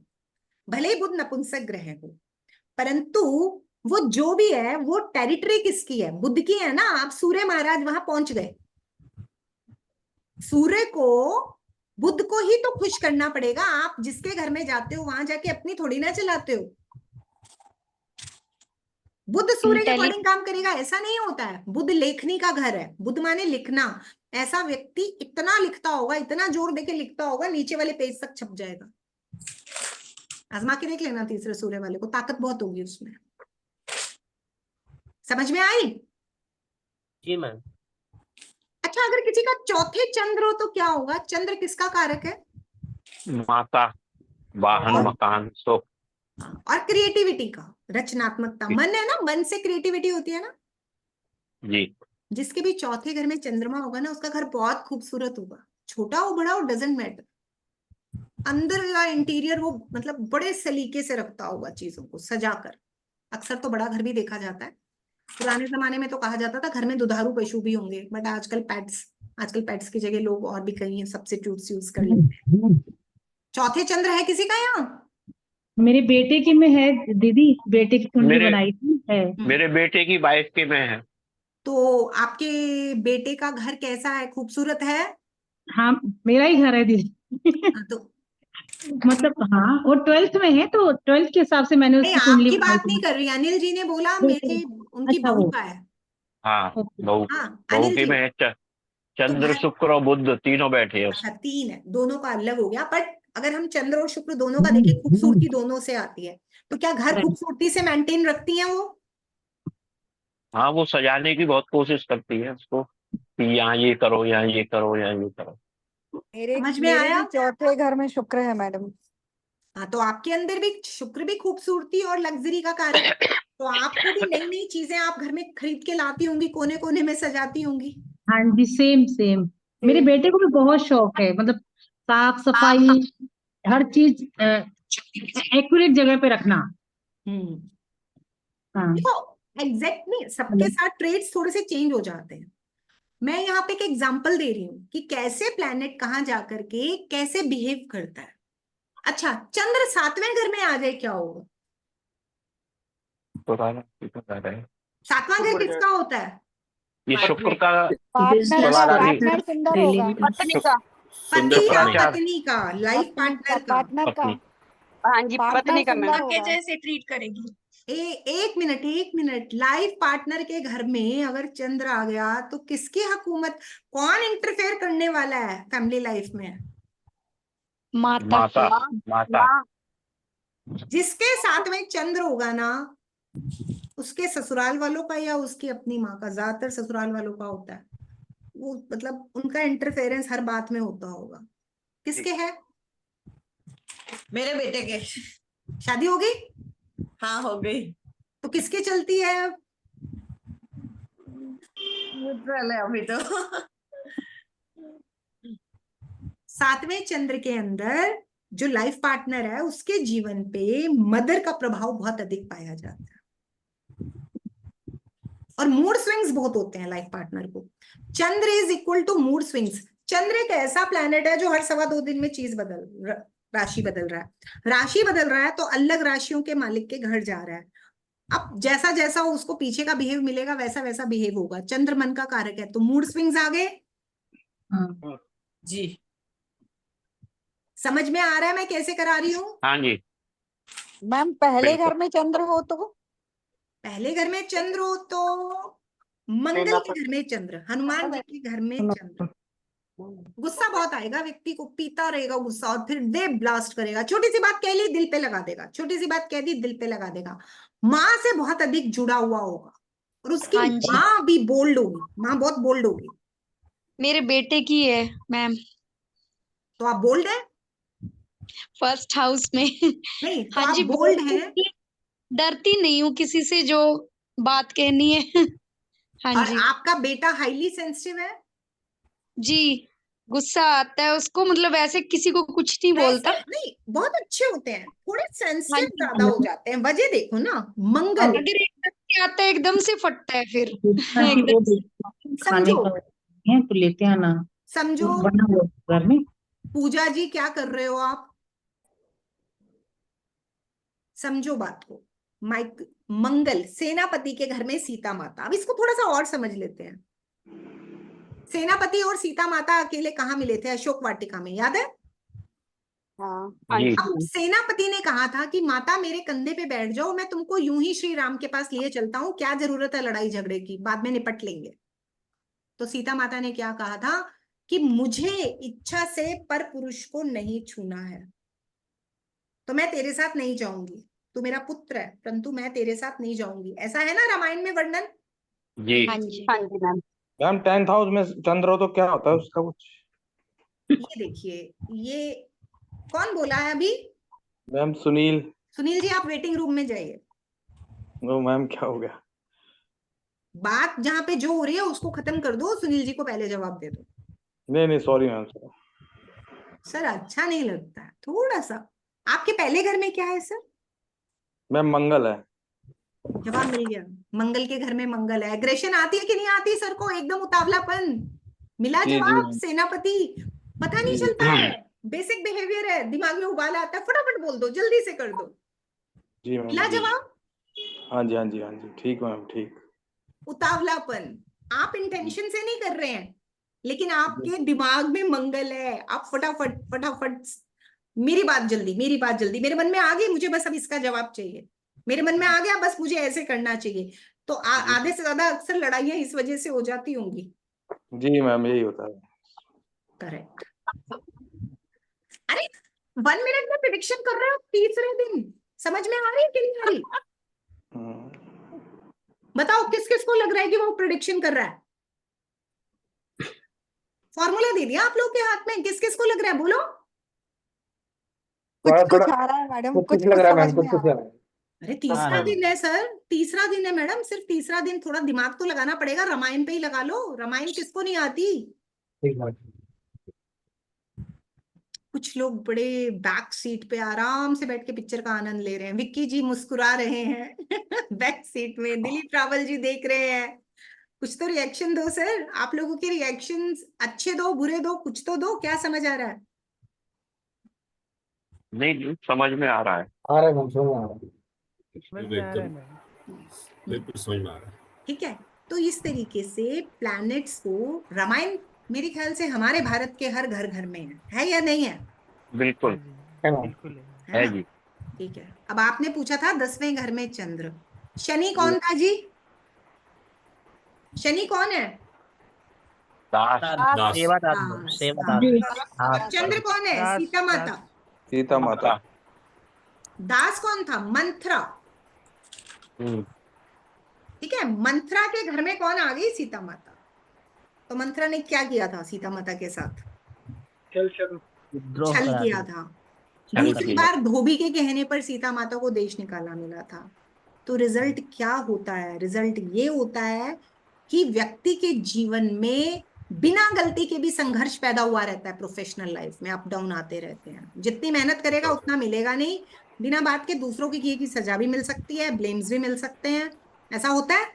भले ही बुध नपुंसक ग्रह हो, परंतु वो जो भी है वो टेरिटरी किसकी है, बुध की है ना। आप सूर्य महाराज वहां पहुंच गए, सूर्य को, बुध को ही तो खुश करना पड़ेगा। आप जिसके घर में जाते हो वहां जाके अपनी थोड़ी ना चलाते हो। बुध सूर्य के अकॉर्डिंग काम करेगा ऐसा नहीं होता है। बुध लेखनी का घर है, बुध माने लिखना। ऐसा व्यक्ति इतना लिखता होगा, इतना जोर देके लिखता होगा, नीचे वाले पेज तक छप जाएगा। आजमा के देख लेना, तीसरे सूर्य वाले को ताकत बहुत होगी उसमें। समझ में आई? जी मैम। अच्छा, अगर किसी का चौथे चंद्र हो तो क्या होगा? चंद्र किसका कारक है? माता, वाहन, मकान, सुख और क्रिएटिविटी का, रचनात्मकता। मन है ना, मन से क्रिएटिविटी होती है ना जी। जिसके भी चौथे घर में चंद्रमा होगा ना, उसका घर बहुत खूबसूरत होगा। छोटा हो बड़ा हो डजंट मैटर, अंदर का इंटीरियर वो मतलब बड़े सलीके से रखता होगा चीजों को सजाकर। अक्सर तो बड़ा घर भी देखा जाता है। पुराने जमाने में तो कहा जाता था घर में दुधारू पशु भी होंगे, बट आजकल पेट्स की जगह लोग और भी कई सब्स्टिट्यूट्स यूज कर लेते हैं। चौथे चंद्र है किसी का यहाँ? मेरे बेटे के में है दीदी, बेटे की कुंडली बनाई थी है। मेरे बेटे की वाइफ के में है। तो आपके बेटे का घर कैसा है, खूबसूरत है? हाँ मेरा ही घर है दीदी। तो मतलब हाँ वो 12th में है, तो 12th के हिसाब से मैंने उसकी कुंडली आपकी बनाई बात नहीं थी। कर रही, अनिल जी ने बोला मेरे उनकी अच्छा, बहू वो। का है। हाँ, बहू अनिल की जी। में है चंद्र, शुक्र और बुध तीनों बैठे हैं। अच्छा, तीन है, दोनों का अलग हो गया। बट अगर हम चंद्र और शुक्र दोनों का देखें, खूबसूरती दोनों से आती है। तो क्या घर खूबसूरती से मेंटेन रखती हैं वो? हाँ, वो सजाने की बहुत कोशिश करती है उसको कि यहाँ ये करो, यहाँ ये करो, यहाँ ये करो। समझ में मेरे आया? भी चौथे घर में शुक्र है मैडम। हाँ, तो आपके अंदर भी शुक्र भी खूबसूरती और लग्जरी का कारक है। तो आपको भी नई नई चीजें आप घर में खरीद के लाती होंगी, कोने कोने में सजाती होंगी। हाँ जी, सेम मेरे बेटे को भी बहुत शौक है, मतलब साफ सफाई, हर चीज एक्यूरेट जगह पे रखना। हाँ देखो एग्जैक्टली सबके साथ ट्रेड्स थोड़े से चेंज हो जाते हैं। मैं यहाँ पे एक एग्जांपल दे रही हूँ कि कैसे प्लैनेट कहाँ जाकर के कैसे बिहेव करता है। अच्छा, चंद्र 7वें घर में आ जाए क्या होगा? 7वां घर किसका होता है? ये शुक्र का, पार्टनर सुंदर होगा। पत्नी का, पति या पत्नी का, लाइफ पार्टनर का। हाँ जी, पत्नी का मैम। के जैसे ट्रीट करेगी। एक मिनट, लाइफ पार्टनर के घर में अगर चंद्र आ गया तो किसकी हुकूमत, कौन इंटरफेयर करने वाला है फैमिली लाइफ में? माता। जिसके साथ में चंद्र होगा ना, उसके ससुराल वालों का या उसकी अपनी माँ का, ज्यादातर ससुराल वालों का होता है वो, मतलब उनका इंटरफेरेंस हर बात में होता होगा। किसके है? मेरे बेटे के। शादी हो गई? हाँ हो गई। तो किसकी चलती है? न्यूट्रल है अभी तो। 7वें चंद्र के अंदर जो लाइफ पार्टनर है उसके जीवन पे मदर का प्रभाव बहुत अधिक पाया जाता है और मूड स्विंग्स बहुत होते हैं लाइफ पार्टनर को। Chandra is equal to mood swings. Chandra एक ऐसा प्लैनेट है जो हर 2.25 दिन में राशि बदल रहा है। राशि बदल रहा है तो अलग राशियों के मालिक के घर जा रहा है। अब जैसा जैसा उसको पीछे का बिहेव मिलेगा वैसा वैसा बिहेव होगा। चंद्र मन का कारक है, तो मूड स्विंग्स आ गए। जी समझ में आ रहा है मैं कैसे करा रही हूँ? हाँ जी मैम पहले घर में चंद्र हो तो? पहले घर में चंद्र हो तो मंगल के घर में चंद्र, हनुमान जी के घर में चंद्र। गुस्सा बहुत आएगा व्यक्ति को, पीता रहेगा गुस्सा और फिर दे ब्लास्ट करेगा। छोटी सी बात कह ली दिल पे लगा देगा, छोटी सी बात कह दी दिल पे लगा देगा। माँ से बहुत अधिक जुड़ा हुआ होगा और उसकी माँ भी बोल्ड होगी, माँ बहुत बोल्ड होगी। मेरे बेटे की है मैम। तो आप बोल्ड है फर्स्ट हाउस में। नहीं तो हाँ आप जी, बोल्ड है। डरती नहीं हूँ किसी से, जो बात कहनी है। हाँ और जी। आपका बेटा हाईली सेंसिटिव है जी, गुस्सा आता है उसको, मतलब ऐसे किसी को कुछ नहीं बोलता। नहीं, बहुत अच्छे होते हैं, थोड़े हाँ सेंसिटिव जी। ज्यादा हो जाते हैं। वजह देखो ना, मंगल अगर एकदम से आता है एकदम से फटता है फिर। खाने समझो का है तो लेते आना, समझो। बना हुआ घर में। पूजा जी क्या कर रहे हो आप, समझो बात को। माइक मंगल सेनापति के घर में सीता माता। अब इसको थोड़ा सा और समझ लेते हैं। सेनापति और सीता माता अकेले कहाँ मिले थे? अशोक वाटिका में, याद है? अब सेनापति ने कहा था कि माता मेरे कंधे पे बैठ जाओ, मैं तुमको यूं ही श्री राम के पास लिए चलता हूं, क्या जरूरत है लड़ाई झगड़े की, बाद में निपट लेंगे। तो सीता माता ने क्या कहा था कि मुझे इच्छा से पर पुरुष को नहीं छूना है, तो मैं तेरे साथ नहीं जाऊंगी। तू मेरा पुत्र है परंतु मैं तेरे साथ नहीं जाऊंगी। ऐसा है ना रामायण में वर्णन? जी हाँ जी मैम। मैम 10th हाउस में चंद्र हो तो क्या होता है उसका कुछ? ये देखिए, ये कौन बोला है अभी? मैम सुनील। सुनील जी आप वेटिंग रूम में जाइए। नो मैम क्या हो गया? बात जहां पे जो हो रही है उसको खत्म कर दो, सुनील जी को पहले जवाब दे दो। नहीं सॉरी मैम। सर अच्छा नहीं लगता है थोड़ा सा। आपके पहले घर में क्या है सर? मैम मंगल है। जवाब मिल गया, मंगल के घर में मंगल है। एग्रेशन आती है कि नहीं आती सर को? एकदम उतावलापन मिला जी, जवाब। जी। सेनापति पता नहीं चलता है, बेसिक बिहेवियर है, दिमाग में उबाल आता है, फटाफट बोल दो, जल्दी से कर दो। जी मैम। मिला जवाब? हाँ जी ठीक मैम ठीक। उतावलापन आप इंटेंशन से नहीं कर रहे हैं, लेकिन आपके दिमाग में मंगल है। आप फटाफट फटाफट, मेरी बात जल्दी, मेरी बात जल्दी, मेरे मन में आ गई, मुझे बस अब इसका जवाब चाहिए, मेरे मन में आ गया, बस मुझे ऐसे करना चाहिए। तो आधे से ज्यादा अक्सर लड़ाइयां इस वजह से हो जाती होंगी। जी मैम यही होता है। करेक्ट। अरे 1 मिनट में प्रेडिक्शन कर रहे हो तीसरे दिन, समझ में आ रही है कि नहीं आ रही? बताओ किस किस को लग रहा है कि वो प्रेडिक्शन कर रहा है? फॉर्मूला दे दिया आप लोग के हाथ में, किस किस को लग रहा है बोलो? कुछ आ रहा है मैडम, कुछ लग रहा है मैम, समझ में कुछ आ रहा है। अरे तीसरा दिन है सर, तीसरा दिन है मैडम, सिर्फ तीसरा दिन, थोड़ा दिमाग तो लगाना पड़ेगा। रामायण पे ही लगा लो, रामायण किसको नहीं आती? कुछ लोग बड़े बैक सीट पे आराम से बैठ के पिक्चर का आनंद ले रहे हैं। विक्की जी मुस्कुरा रहे हैं बैक सीट में। दिलीप रावल जी देख रहे हैं। कुछ तो रिएक्शन दो सर, आप लोगों के रिएक्शंस अच्छे दो बुरे दो, कुछ तो दो। क्या समझ आ रहा है? नहीं समझ में आ रहा है। आ रहा है मैम, समझ में आ रहा है। बिल्कुल समझ में आ रहा है। ठीक है, तो इस तरीके से प्लैनेट्स को, रामायण मेरे ख्याल से हमारे भारत के हर घर घर में है या नहीं है? बिल्कुल है जी। ठीक है, अब आपने पूछा था 10वें घर में चंद्र। शनि कौन था जी? शनि कौन है? दास। चंद्र कौन है? सीता माता। सीता माता। दास कौन था? मंथरा। ठीक है, मंथरा के घर में कौन आ गई? सीता माता। तो मंथरा ने क्या किया था सीता माता के साथ? छल किया था। दूसरी बार धोबी के कहने पर सीता माता को देश निकाला मिला था। तो रिजल्ट क्या होता है? रिजल्ट ये होता है कि व्यक्ति के जीवन में बिना गलती के भी संघर्ष पैदा हुआ रहता है। प्रोफेशनल लाइफ में अप डाउन आते रहते हैं। जितनी मेहनत करेगा उतना मिलेगा नहीं। बिना बात के दूसरों की किए की सजा भी मिल सकती है, ब्लेम्स भी मिल सकते हैं। ऐसा होता है?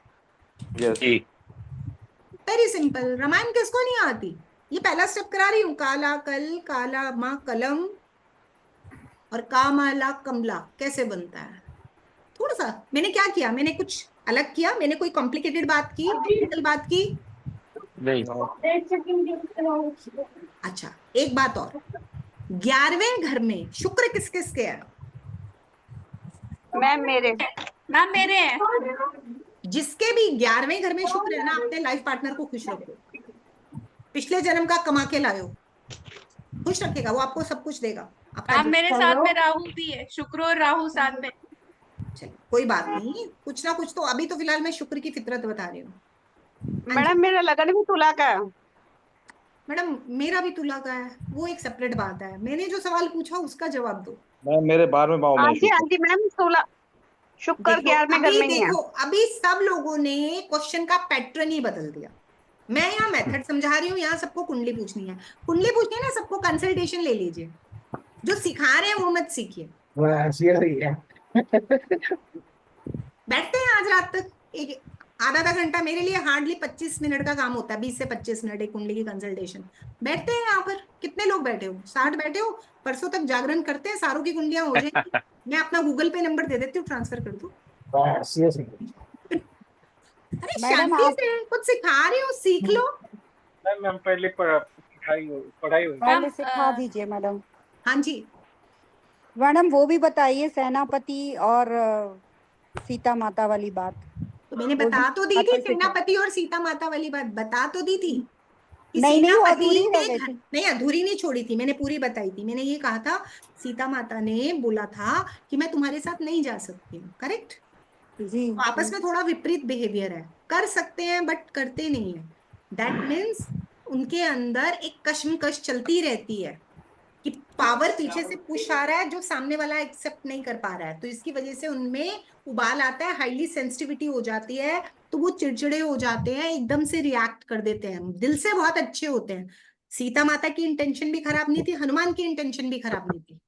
Very simple. रामायण किसको नहीं आती? ये पहला स्टेप करा रही हूँ। काला कल, काला माँ कलम और कामाला कमला कैसे बनता है? थोड़ा सा मैंने क्या किया, मैंने कुछ अलग किया? मैंने कोई कॉम्प्लिकेटेड बात की, टेक्निकल बात की? नहीं। अच्छा एक बात और, 11वें घर में शुक्र किस किस के है? मैम मेरे हैं। जिसके भी 11वें घर में शुक्र है ना, अपने लाइफ पार्टनर को खुश रखो, पिछले जन्म का कमा के लायो, खुश रखेगा वो, आपको सब कुछ देगा। आपका अब मेरे साथ में राहु भी है, शुक्र और राहु साथ में। चलिए कोई बात नहीं, कुछ ना कुछ तो, अभी तो फिलहाल मैं शुक्र की फितरत बता रही हूँ। मैडम मेरा लगन भी तुला का है। मैडम मेरा भी तुला का है, वो एक सेपरेट बात है। मैंने जो सवाल पूछा उसका जवाब दो। मैम मेरे 12वें भाव में हाँ है जी, शुक्र। हाँ जी मैडम, शुक्र देखो 11वें घर में ही है। देखो अभी सब लोगों ने क्वेश्चन का पैटर्न ही बदल दिया। मैं यहाँ मेथड समझा रही हूँ, यहाँ सबको कुंडली पूछनी है। कुंडली पूछनी है ना, सबको कंसल्टेशन ले लीजिए। जो सिखा रहे हैं वो मत सीखिए। बैठते हैं आज रात तक, एक आधा घंटा, मेरे लिए हार्डली 25 मिनट का काम होता है, 20 से 25 मिनट एक कुंडली की कंसल्टेशन। बैठते हैं यहाँ पर, कितने लोग बैठे हो? 60 बैठे हो। परसों तक जागरण करते हैं, सारों की कुंडलियां हो जाएंगी। मैं अपना गूगल पे नंबर दे देती हूँ, ट्रांसफर कर दो। अरे शांति से, कुछ सिखा रही हूँ, सीख लो। मैम पहले पढ़ाई हुई। पहले सिखा दीजिए मैडम। हाँ जी मैडम वो भी बताइए, सेनापति और सीता माता वाली बात। तो मैंने बता तो दी थी, सेनापति और सीता माता वाली बात बता तो दी थी। नहीं वो अधूरी रह गई थी। नहीं अधूरी नहीं छोड़ी थी, मैंने पूरी बताई थी। मैंने ये कहा था, सीता माता ने बोला था कि मैं तुम्हारे साथ नहीं जा सकती हूँ, करेक्ट जी। तो आपस में थोड़ा विपरीत बिहेवियर है, कर सकते हैं बट करते नहीं है। दैट मीन्स उनके अंदर एक कश्मकश चलती रहती है कि पावर पीछे से पुश आ रहा है जो सामने वाला एक्सेप्ट नहीं कर पा रहा है, तो इसकी वजह से उनमें उबाल आता है, हाईली सेंसिटिविटी हो जाती है, तो वो चिड़चिड़े हो जाते हैं, एकदम से रिएक्ट कर देते हैं। दिल से बहुत अच्छे होते हैं। सीता माता की इंटेंशन भी खराब नहीं थी, हनुमान की इंटेंशन भी खराब नहीं थी।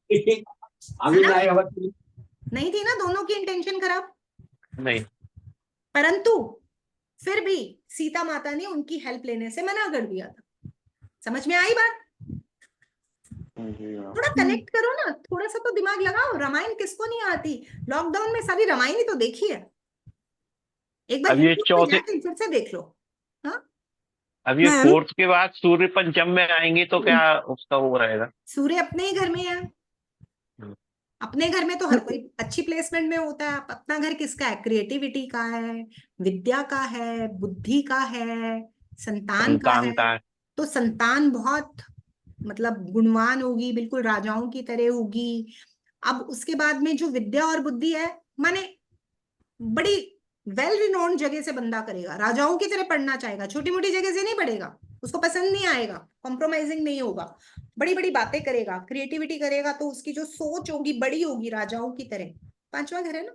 नहीं थी ना, दोनों की इंटेंशन खराब नहीं, परंतु फिर भी सीता माता ने उनकी हेल्प लेने से मना कर दिया था। समझ में आई बात? थोड़ा कनेक्ट करो ना, थोड़ा सा तो दिमाग लगाओ। रामायण किसको नहीं आती? लॉकडाउन में सारी रामायण ही तो देखी है। एक बार अब ये चौथे, फिर से देख लो। हाँ अब ये 4th के बाद सूर्य पंचम में आएंगे तो क्या उसका वो रहेगा? सूर्य अपने ही घर में है। अपने घर में तो हर कोई अच्छी प्लेसमेंट में होता है। अपना घर किसका है? क्रिएटिविटी का है, विद्या का है, बुद्धि का है, संतान का है। तो संतान बहुत मतलब गुणवान होगी, बिल्कुल राजाओं की तरह होगी। अब उसके बाद में जो विद्या और बुद्धि है, माने बड़ी वेल रिनोन्ड जगह से बंदा करेगा, राजाओं की तरह पढ़ना चाहेगा, छोटी मोटी जगह से नहीं पढ़ेगा, उसको पसंद नहीं आएगा, कॉम्प्रोमाइजिंग नहीं होगा, बड़ी बड़ी बातें करेगा, क्रिएटिविटी करेगा, तो उसकी जो सोच होगी बड़ी होगी, राजाओं की तरह। 5वां घर है ना,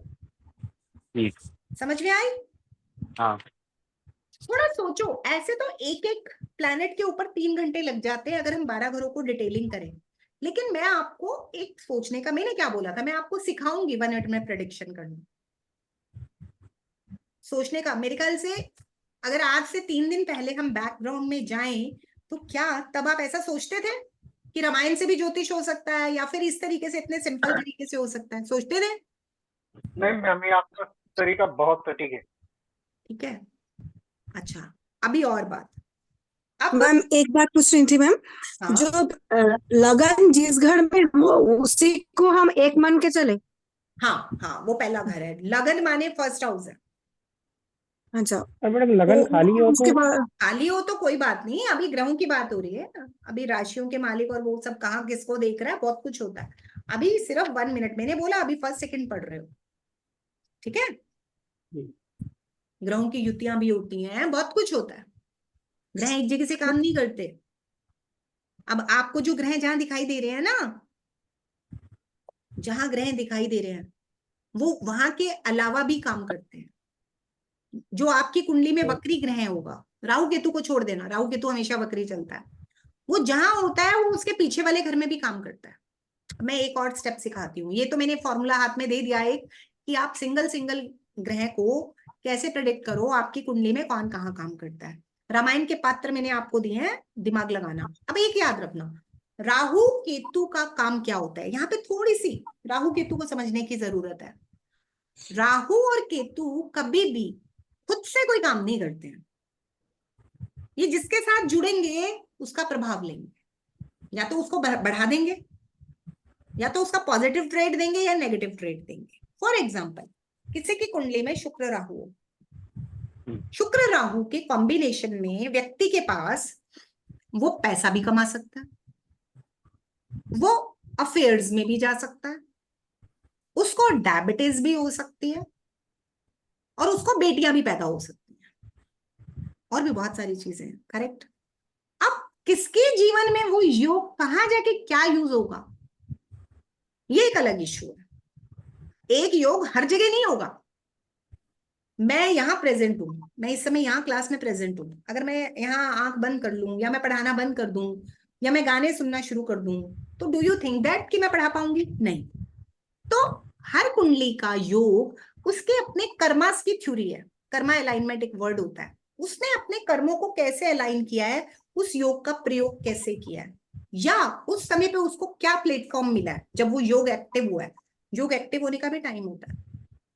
समझ में आई? हाँ। थोड़ा सोचो, ऐसे तो एक एक प्लैनेट के ऊपर 3 घंटे लग जाते हैं अगर हम 12 घरों को डिटेलिंग करें। लेकिन मैं आपको एक सोचने का, मैंने क्या बोला था, मैं आपको सिखाऊंगी 1 मिनट में प्रेडिक्शन करना, सोचने का। मेरे ख्याल से अगर आज से 3 दिन पहले हम बैकग्राउंड में जाएं तो क्या तब आप ऐसा सोचते थे कि रामायण से भी ज्योतिष हो सकता है, या फिर इस तरीके से इतने सिंपल तरीके से हो सकता है? सोचते थे? नहीं मैम, ये आपका तरीका बहुत सटीक है। ठीक है, अच्छा अभी और बात। मैम एक बात पूछ रही थी मैम। हाँ? जो लगन जिस घर में हो उसी को हम एक मान के चले? हाँ हाँ, वो पहला घर है। लगन माने फर्स्ट हाउस है। अच्छा मैडम लगन खाली हो तो खाली हो तो कोई बात नहीं, अभी ग्रहों की बात हो रही है, अभी राशियों के मालिक और वो सब कहाँ किसको देख रहा है, बहुत कुछ होता है। अभी सिर्फ 1 मिनट, मैंने बोला अभी 1st सेकंड पढ़ रहे हो, ठीक है? ग्रहों की युतियां भी होती हैं, बहुत कुछ होता है। ग्रह एक जगह से काम नहीं करते। अब आपको जो ग्रह जहां दिखाई दे रहे हैं ना, जहां ग्रह दिखाई दे रहे हैं वो वहां के अलावा भी काम करते हैं। जो आपकी कुंडली में वक्री ग्रह होगा, राहु केतु को छोड़ देना, राहु केतु हमेशा वक्री चलता है, वो जहां होता है वो उसके पीछे वाले घर में भी काम करता है। मैं एक और स्टेप सिखाती हूँ। ये तो मैंने फॉर्मूला हाथ में दे दिया एक, कि आप सिंगल सिंगल ग्रह को कैसे प्रेडिक्ट करो, आपकी कुंडली में कौन कहाँ काम करता है। रामायण के पात्र मैंने आपको दिए हैं, दिमाग लगाना। अब एक याद रखना, राहु केतु का काम क्या होता है, यहाँ पे थोड़ी सी राहु केतु को समझने की जरूरत है। राहु और केतु कभी भी खुद से कोई काम नहीं करते हैं। ये जिसके साथ जुड़ेंगे उसका प्रभाव लेंगे, या तो उसको बढ़ा देंगे, या तो उसका पॉजिटिव ट्रेड देंगे, या नेगेटिव ट्रेड देंगे। फॉर एग्जाम्पल, किसी की कुंडली में शुक्र राहु हो, शुक्र राहु के कॉम्बिनेशन में व्यक्ति के पास वो पैसा भी कमा सकता है, वो अफेयर्स में भी जा सकता है, उसको डायबिटीज भी हो सकती है और उसको बेटियां भी पैदा हो सकती हैं और भी बहुत सारी चीजें हैं। करेक्ट। अब किसके जीवन में वो योग कहाँ जाके क्या यूज होगा, ये एक अलग इशू है। एक योग हर जगह नहीं होगा। मैं यहाँ प्रेजेंट हूं, मैं इस समय यहाँ क्लास में प्रेजेंट हूं, अगर मैं यहाँ आंख बंद कर लूं या मैं पढ़ाना बंद कर दूं या मैं गाने सुनना शुरू कर दूं, तो डू यू थिंक दैट कि मैं पढ़ा पाऊंगी? नहीं। तो हर कुंडली का योग उसके अपने कर्मास की थ्योरी है। कर्मा अलाइनमेंट एक वर्ड होता है। उसने अपने कर्मों को कैसे अलाइन किया है, उस योग का प्रयोग कैसे किया है, या उस समय पे उसको क्या प्लेटफॉर्म मिला है जब वो योग एक्टिव हुआ है। योग एक्टिव होने का भी टाइम होता है।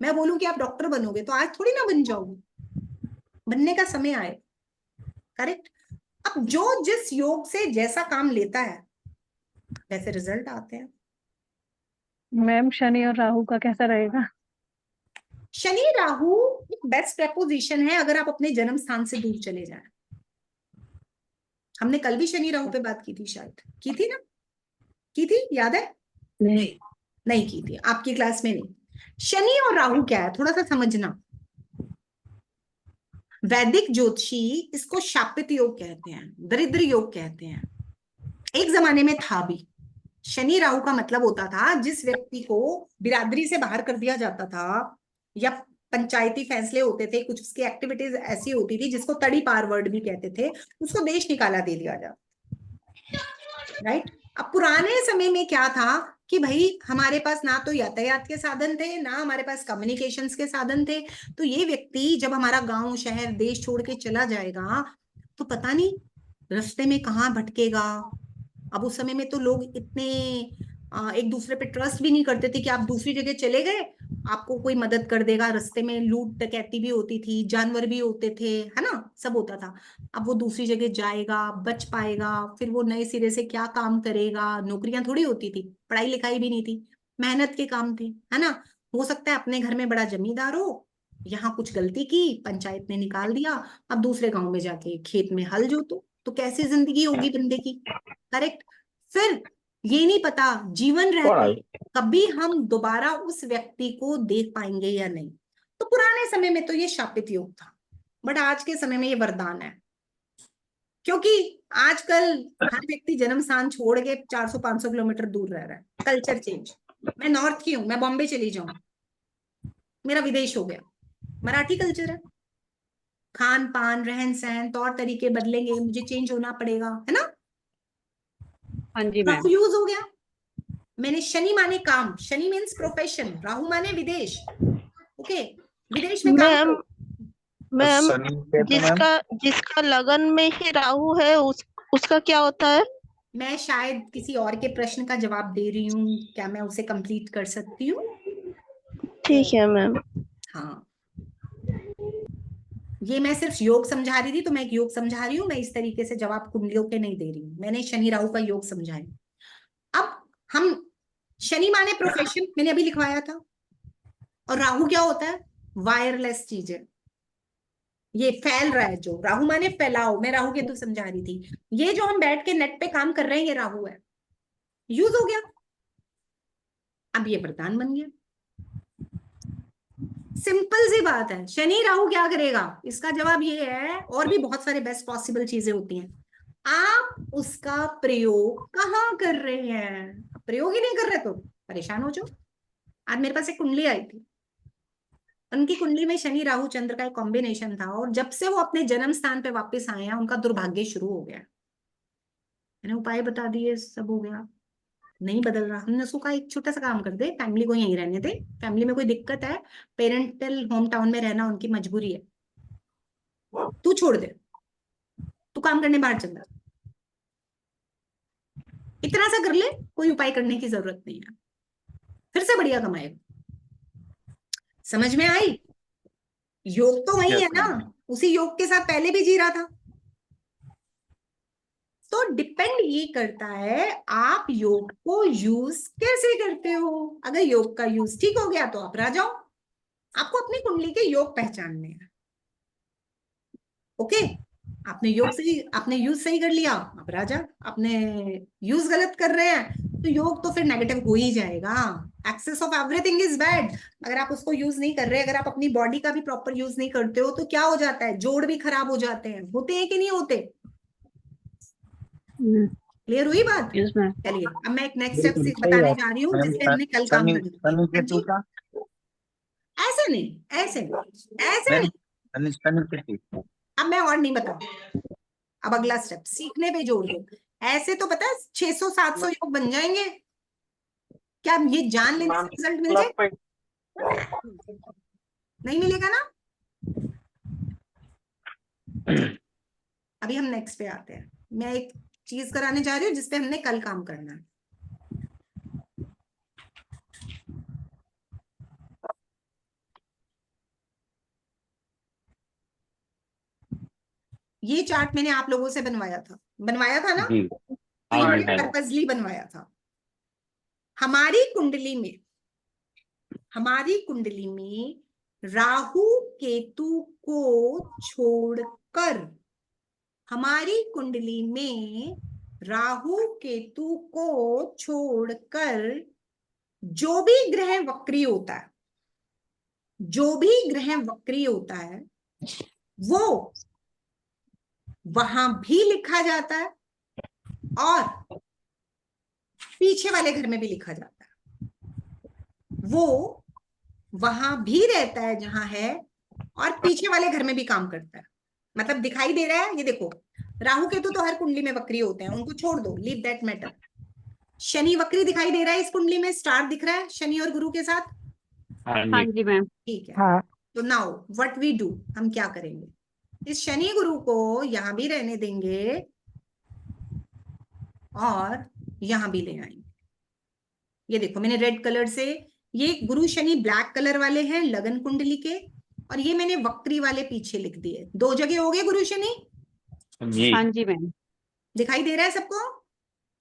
मैं बोलूं कि आप डॉक्टर बनोगे तो आज थोड़ी ना बन जाओगे, बनने का समय आए। करेक्ट। अब जो जिस योग से जैसा काम लेता है वैसे रिजल्ट आते हैं। मैम शनि और राहु का कैसा रहेगा? शनि राहु एक बेस्ट प्रपोजिशन है अगर आप अपने जन्म स्थान से दूर चले जाएं। हमने कल भी शनि राहु पे बात की थी, शायद की थी ना, की थी, याद है? नहीं की थी, आपकी क्लास में नहीं। शनि और राहु क्या है थोड़ा सा समझना। वैदिक ज्योतिषी इसको शापित योग कहते हैं, दरिद्र योग कहते हैं। एक जमाने में था भी। शनि राहु का मतलब होता था जिस व्यक्ति को बिरादरी से बाहर कर दिया जाता था या पंचायती फैसले होते थे, कुछ उसकी एक्टिविटीज ऐसी होती थी जिसको तड़ी पार वर्ड भी कहते थे, उसको देश निकाला दे दिया जाता। राइट। अब पुराने समय में क्या था कि भाई हमारे पास ना तो यातायात के साधन थे, ना हमारे पास कम्युनिकेशंस के साधन थे, तो ये व्यक्ति जब हमारा गांव शहर देश छोड़ के चला जाएगा तो पता नहीं रास्ते में कहाँ भटकेगा। अब उस समय में तो लोग इतने एक दूसरे पे ट्रस्ट भी नहीं करते थे कि आप दूसरी जगह चले गए आपको कोई मदद कर देगा। रास्ते में लूट डकैती भी होती थी, जानवर भी होते थे, है ना, सब होता था। अब वो दूसरी जगह जाएगा, बच पाएगा, फिर वो नए सिरे से क्या काम करेगा। नौकरियां थोड़ी होती थी, पढ़ाई लिखाई भी नहीं थी, मेहनत के काम थे, है ना। हो सकता है अपने घर में बड़ा जमींदार हो, यहाँ कुछ गलती की, पंचायत ने निकाल दिया, अब दूसरे गांव में जाके खेत में हल जोतो, तो कैसी जिंदगी होगी बंदे की। करेक्ट। फिर ये नहीं पता जीवन रहते कभी हम दोबारा उस व्यक्ति को देख पाएंगे या नहीं। तो पुराने समय में तो ये शापित योग था, बट आज के समय में ये वरदान है, क्योंकि आजकल हर व्यक्ति जन्म स्थान छोड़ के 400-500 किलोमीटर दूर रह रहा है। Culture change. मैं नॉर्थ की हूं, मैं बॉम्बे चली जाऊं, मेरा विदेश हो गया, मराठी कल्चर है, खान पान रहन सहन तौर तरीके बदलेंगे, मुझे चेंज होना पड़ेगा, है ना। हाँ जी मैम। यूज हो गया। मैंने शनि माने काम, शनि मीन्स प्रोफेशन, राहु माने विदेश। ओके, विदेश में काम करो। मैम जिसका लगन में ही राहु है उसका क्या होता है? मैं शायद किसी और के प्रश्न का जवाब दे रही हूँ, क्या मैं उसे कंप्लीट कर सकती हूँ? ठीक है मैम। हाँ, ये मैं सिर्फ योग समझा रही थी, तो मैं एक योग समझा रही हूँ, मैं इस तरीके से जवाब कुंडलियों के नहीं दे रही हूँ। मैंने शनि राहु का योग समझाया। अब हम शनि माने प्रोफेशन, मैंने अभी लिखवाया था, और राहु क्या होता है? वायरलेस चीजें, ये फैल रहा है जो। राहु माने फैलाओ, मैं राहु केतु समझा रही थी। ये जो हम बैठ के नेट पे काम कर रहे हैं ये राहु है, यूज हो गया, अब ये वरदान बन गया। सिंपल सी बात है। शनि राहु क्या करेगा, इसका जवाब ये है, और भी बहुत सारे बेस्ट पॉसिबल चीजें होती हैं, आप उसका प्रयोग कहाँ कर रहे हैं। प्रयोग ही नहीं कर रहे तो परेशान हो जाओ। आज मेरे पास एक कुंडली आई थी, उनकी कुंडली में शनि राहु चंद्र का एक कॉम्बिनेशन था, और जब से वो अपने जन्म स्थान पे वापस आए हैं उनका दुर्भाग्य शुरू हो गया। मैंने उपाय बता दिए, सब हो गया, नहीं बदल रहा। हमने उसको कहा एक छोटा सा काम कर दे, फैमिली को यहीं रहने दे, फैमिली में कोई दिक्कत है, पेरेंटल होम टाउन में रहना उनकी मजबूरी है, तू छोड़ दे, तू काम करने बाहर चल जा, इतना सा कर ले, कोई उपाय करने की जरूरत नहीं है, फिर से बढ़िया कमाएगा। समझ में आई? योग तो वही है ना, उसी योग के साथ पहले भी जी रहा था। तो डिपेंड ये करता है आप योग को यूज कैसे करते हो। अगर योग का यूज ठीक हो गया तो आप राजा हो। आपको अपनी कुंडली के योग पहचानने हैं। ओके, आपने आपने यूज सही कर लिया। अब राजा आपने यूज गलत कर रहे हैं तो योग तो फिर नेगेटिव हो ही जाएगा। Excess of everything is bad. अगर आप उसको यूज नहीं कर रहे, अगर आप अपनी बॉडी का भी प्रॉपर यूज नहीं करते हो तो क्या हो जाता है, जोड़ भी खराब हो जाते हैं। होते हैं कि नहीं होते? क्लियर हुई बात? चलिए अब मैं एक नेक्स्ट स्टेप बताने जा रही हूँ जिससे हमने कल काम करना। ऐसे नहीं, ऐसे नहीं, ऐसे नहीं। अब मैं और नहीं बता, अब अगला स्टेप सीखने पे जोड़ दो। ऐसे तो पता है 600-700 योग बन जाएंगे। क्या ये जान लेने से रिजल्ट मिल जाए? नहीं मिलेगा ना। अभी हम नेक्स्ट पे आते हैं। मैं एक चीज कराने जा रही हूँ जिसपे हमने कल काम करना है। ये चार्ट मैंने आप लोगों से बनवाया था ना? तो ये मैंने पर्पसली बनवाया था। हमारी कुंडली में राहु केतु को छोड़कर, हमारी कुंडली में राहु केतु को छोड़कर जो भी ग्रह वक्री होता है, वो वहां भी लिखा जाता है और पीछे वाले घर में भी लिखा जाता है। वो वहां भी रहता है जहां है और पीछे वाले घर में भी काम करता है। मतलब दिखाई दे रहा है, ये देखो राहु केतु तो हर कुंडली में वक्री होते हैं, उनको छोड़ दो, लीव दैट मैटर। शनि वक्री दिखाई दे रहा है इस कुंडली में, स्टार दिख रहा है शनि और गुरु के साथ। हाँ जी मैम। ठीक है। तो नाउ व्हाट वी डू, हम क्या करेंगे, इस शनि गुरु को यहां भी रहने देंगे और यहां भी ले आएंगे। ये देखो मैंने रेड कलर से, ये गुरु शनि ब्लैक कलर वाले हैं लगन कुंडली के, और ये मैंने वक्री वाले पीछे लिख दिए। 2 जगह हो गए गुरु शनि। हाँ जी मैम। दिखाई दे रहा है सबको? हाँ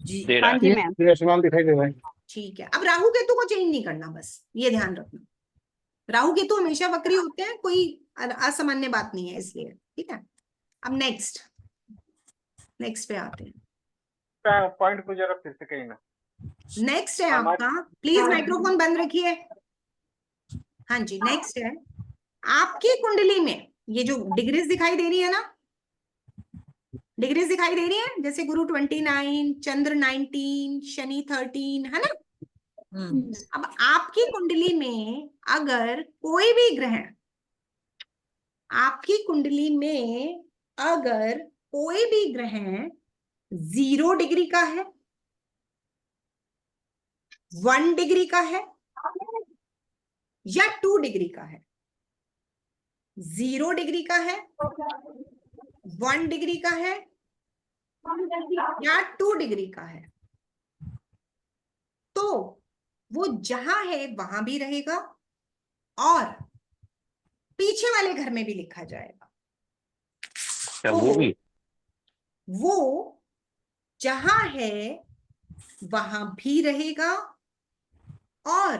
जी मैम। दिखाई दे रहा है। ठीक है। अब राहु केतु को चेंज नहीं करना, बस ये ध्यान रखना। राहु केतु हमेशा वक्री होते हैं, कोई असामान्य बात नहीं है इसलिए। ठीक है। अब नेक्स्ट पे आते हैं। पॉइंट को जरा फिर से कही ना। नेक्स्ट है आपका, प्लीज माइक्रोफोन बंद रखिए। हाँ जी, नेक्स्ट है आपकी कुंडली में ये जो डिग्रीज दिखाई दे रही है ना, डिग्रीज दिखाई दे रही है, जैसे गुरु 29, चंद्र 19, शनि 13, है ना। अब आपकी कुंडली में अगर कोई भी ग्रह, आपकी कुंडली में अगर कोई भी ग्रह 0 डिग्री का है, 1 डिग्री का है या 2 डिग्री का है, 0 डिग्री का है, 1 डिग्री का है या 2 डिग्री का है, तो वो जहां है वहां भी रहेगा और पीछे वाले घर में भी लिखा जाएगा। तो वो जहां है वहां भी रहेगा और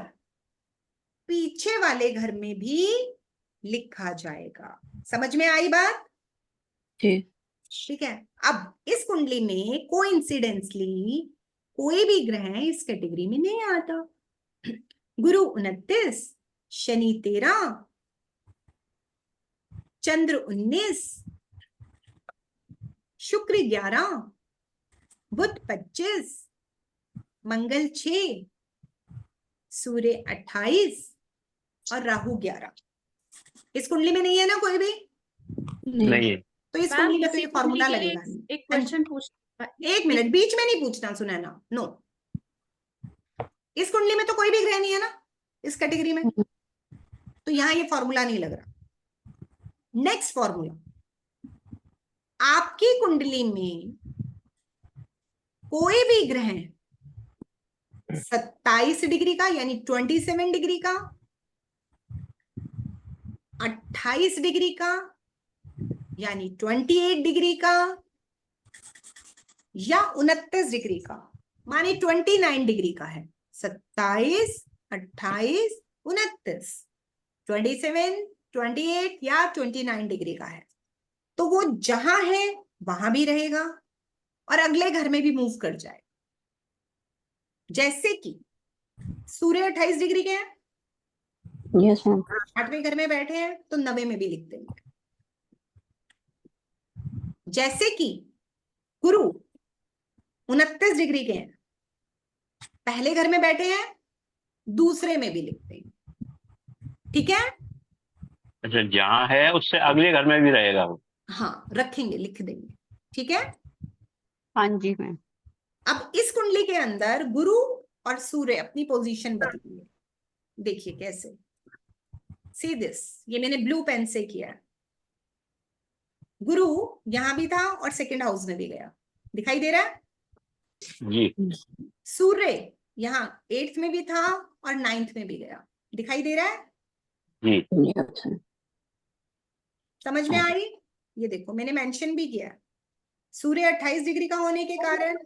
पीछे वाले घर में भी लिखा जाएगा। समझ में आई बात? ठीक है। अब इस कुंडली में कोइंसिडेंसली कोई भी ग्रह इस कैटेगरी में नहीं आता। गुरु 29, शनि 13, चंद्र 19, शुक्र 11, बुध 25, मंगल 6, सूर्य 28 और राहु 11। इस कुंडली में नहीं है ना कोई भी? नहीं है। तो इस कुंडली में तो ये फॉर्मूला लगेगा। एक क्वेश्चन पूछ, 1 मिनट, बीच में नहीं पूछना, सुनैना, नो। इस कुंडली में तो कोई भी ग्रह नहीं है ना इस कैटेगरी में, तो यहां ये फॉर्मूला नहीं लग रहा। नेक्स्ट फॉर्मूला, आपकी कुंडली में कोई भी ग्रह 27 डिग्री का यानी 27 डिग्री का, 28 डिग्री का यानी 28 डिग्री का या 29 डिग्री का, माने 29 डिग्री का है। 27, 28, 29, 27, 28 या 29 डिग्री का है। तो वो जहां है वहां भी रहेगा और अगले घर में भी मूव कर जाए। जैसे कि सूर्य 28 डिग्री के हैं, यस मैम। 8वें घर में बैठे हैं तो 9वें में भी लिख देंगे। जैसे कि गुरु 29 डिग्री के हैं, पहले घर में बैठे हैं, दूसरे में भी लिख देंगे। ठीक है? अच्छा, जहाँ है उससे अगले घर में भी रहेगा वो। हाँ, रखेंगे, लिख देंगे। ठीक है? हाँ जी मैम। अब इस कुंडली के अंदर गुरु और सूर्य अपनी पोजीशन बदलेंगे। देखिए कैसे। सी दिस, ये मैंने ब्लू पेन से किया है। गुरु यहां भी था और सेकंड हाउस में भी गया, दिखाई दे रहा है? जी। सूर्य यहाँ 8th में भी था और 9th में भी गया, दिखाई दे रहा है? जी। समझ में आ रही? ये देखो मैंने मेंशन भी किया है। सूर्य 28 डिग्री का होने के कारण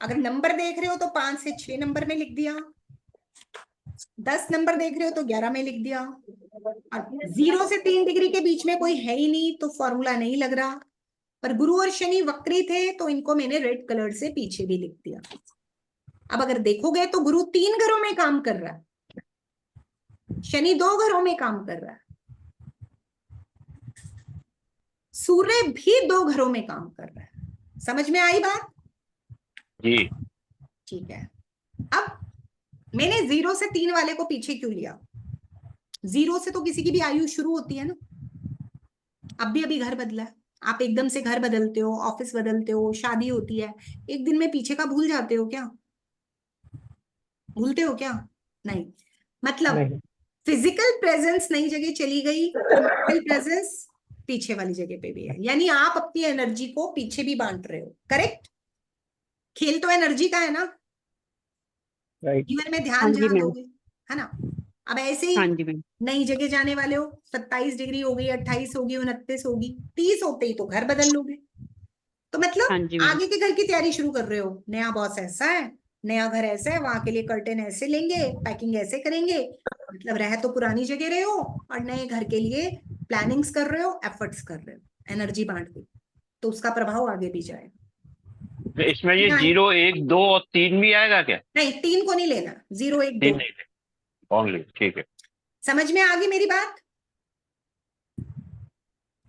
अगर नंबर देख रहे हो तो 5 से 6 नंबर में लिख दिया, 10 नंबर देख रहे हो तो 11 में लिख दिया, और 0 से 3 डिग्री के बीच में कोई है ही नहीं तो फॉर्मूला नहीं लग रहा। पर गुरु और शनि वक्री थे तो इनको मैंने रेड कलर से पीछे भी लिख दिया। अब अगर देखोगे तो गुरु 3 घरों में काम कर रहा है, शनि 2 घरों में काम कर रहा है, सूर्य भी 2 घरों में काम कर रहा है। समझ में आई बात? जी। ठीक है। अब मैंने 0 से 3 वाले को पीछे क्यों लिया? 0 से तो किसी की भी आयु शुरू होती है ना। अब भी अभी घर बदला है, आप एकदम से घर बदलते हो, ऑफिस बदलते हो, शादी होती है, एक दिन में पीछे का भूल जाते हो क्या? भूलते हो क्या? नहीं। मतलब फिजिकल प्रेजेंस नई जगह चली गई और मेंटल प्रेजेंस पीछे वाली जगह पे भी है, यानी आप अपनी एनर्जी को पीछे भी बांट रहे हो। करेक्ट? खेल तो एनर्जी का है ना, जीवन में ध्यान जहां दोगे, है ना? अब ऐसे ही नई जगह जाने वाले हो, 27 डिग्री हो गई, 28 होगी, 29 होगी, 30 होते ही तो घर बदल लोगे। तो मतलब आगे के घर की तैयारी शुरू कर रहे हो। नया बॉस ऐसा है, नया घर ऐसा है, वहां के लिए कर्टेन ऐसे लेंगे, पैकिंग ऐसे करेंगे। मतलब रह तो पुरानी जगह रहे हो और नए घर के लिए प्लानिंग्स कर रहे हो, एफर्ट्स कर रहे हो, एनर्जी बांट के, तो उसका प्रभाव आगे भी जाएगा। तो इसमें ये 0, 1, 2 और 3 भी आएगा क्या? नहीं, 3 को नहीं लेना, 0, 1, 2 ओनली। ठीक है, समझ में आ गई मेरी बात?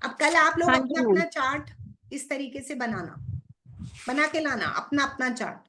अब कल आप लोग अपना अपना चार्ट इस तरीके से बना के लाना, अपना अपना चार्ट।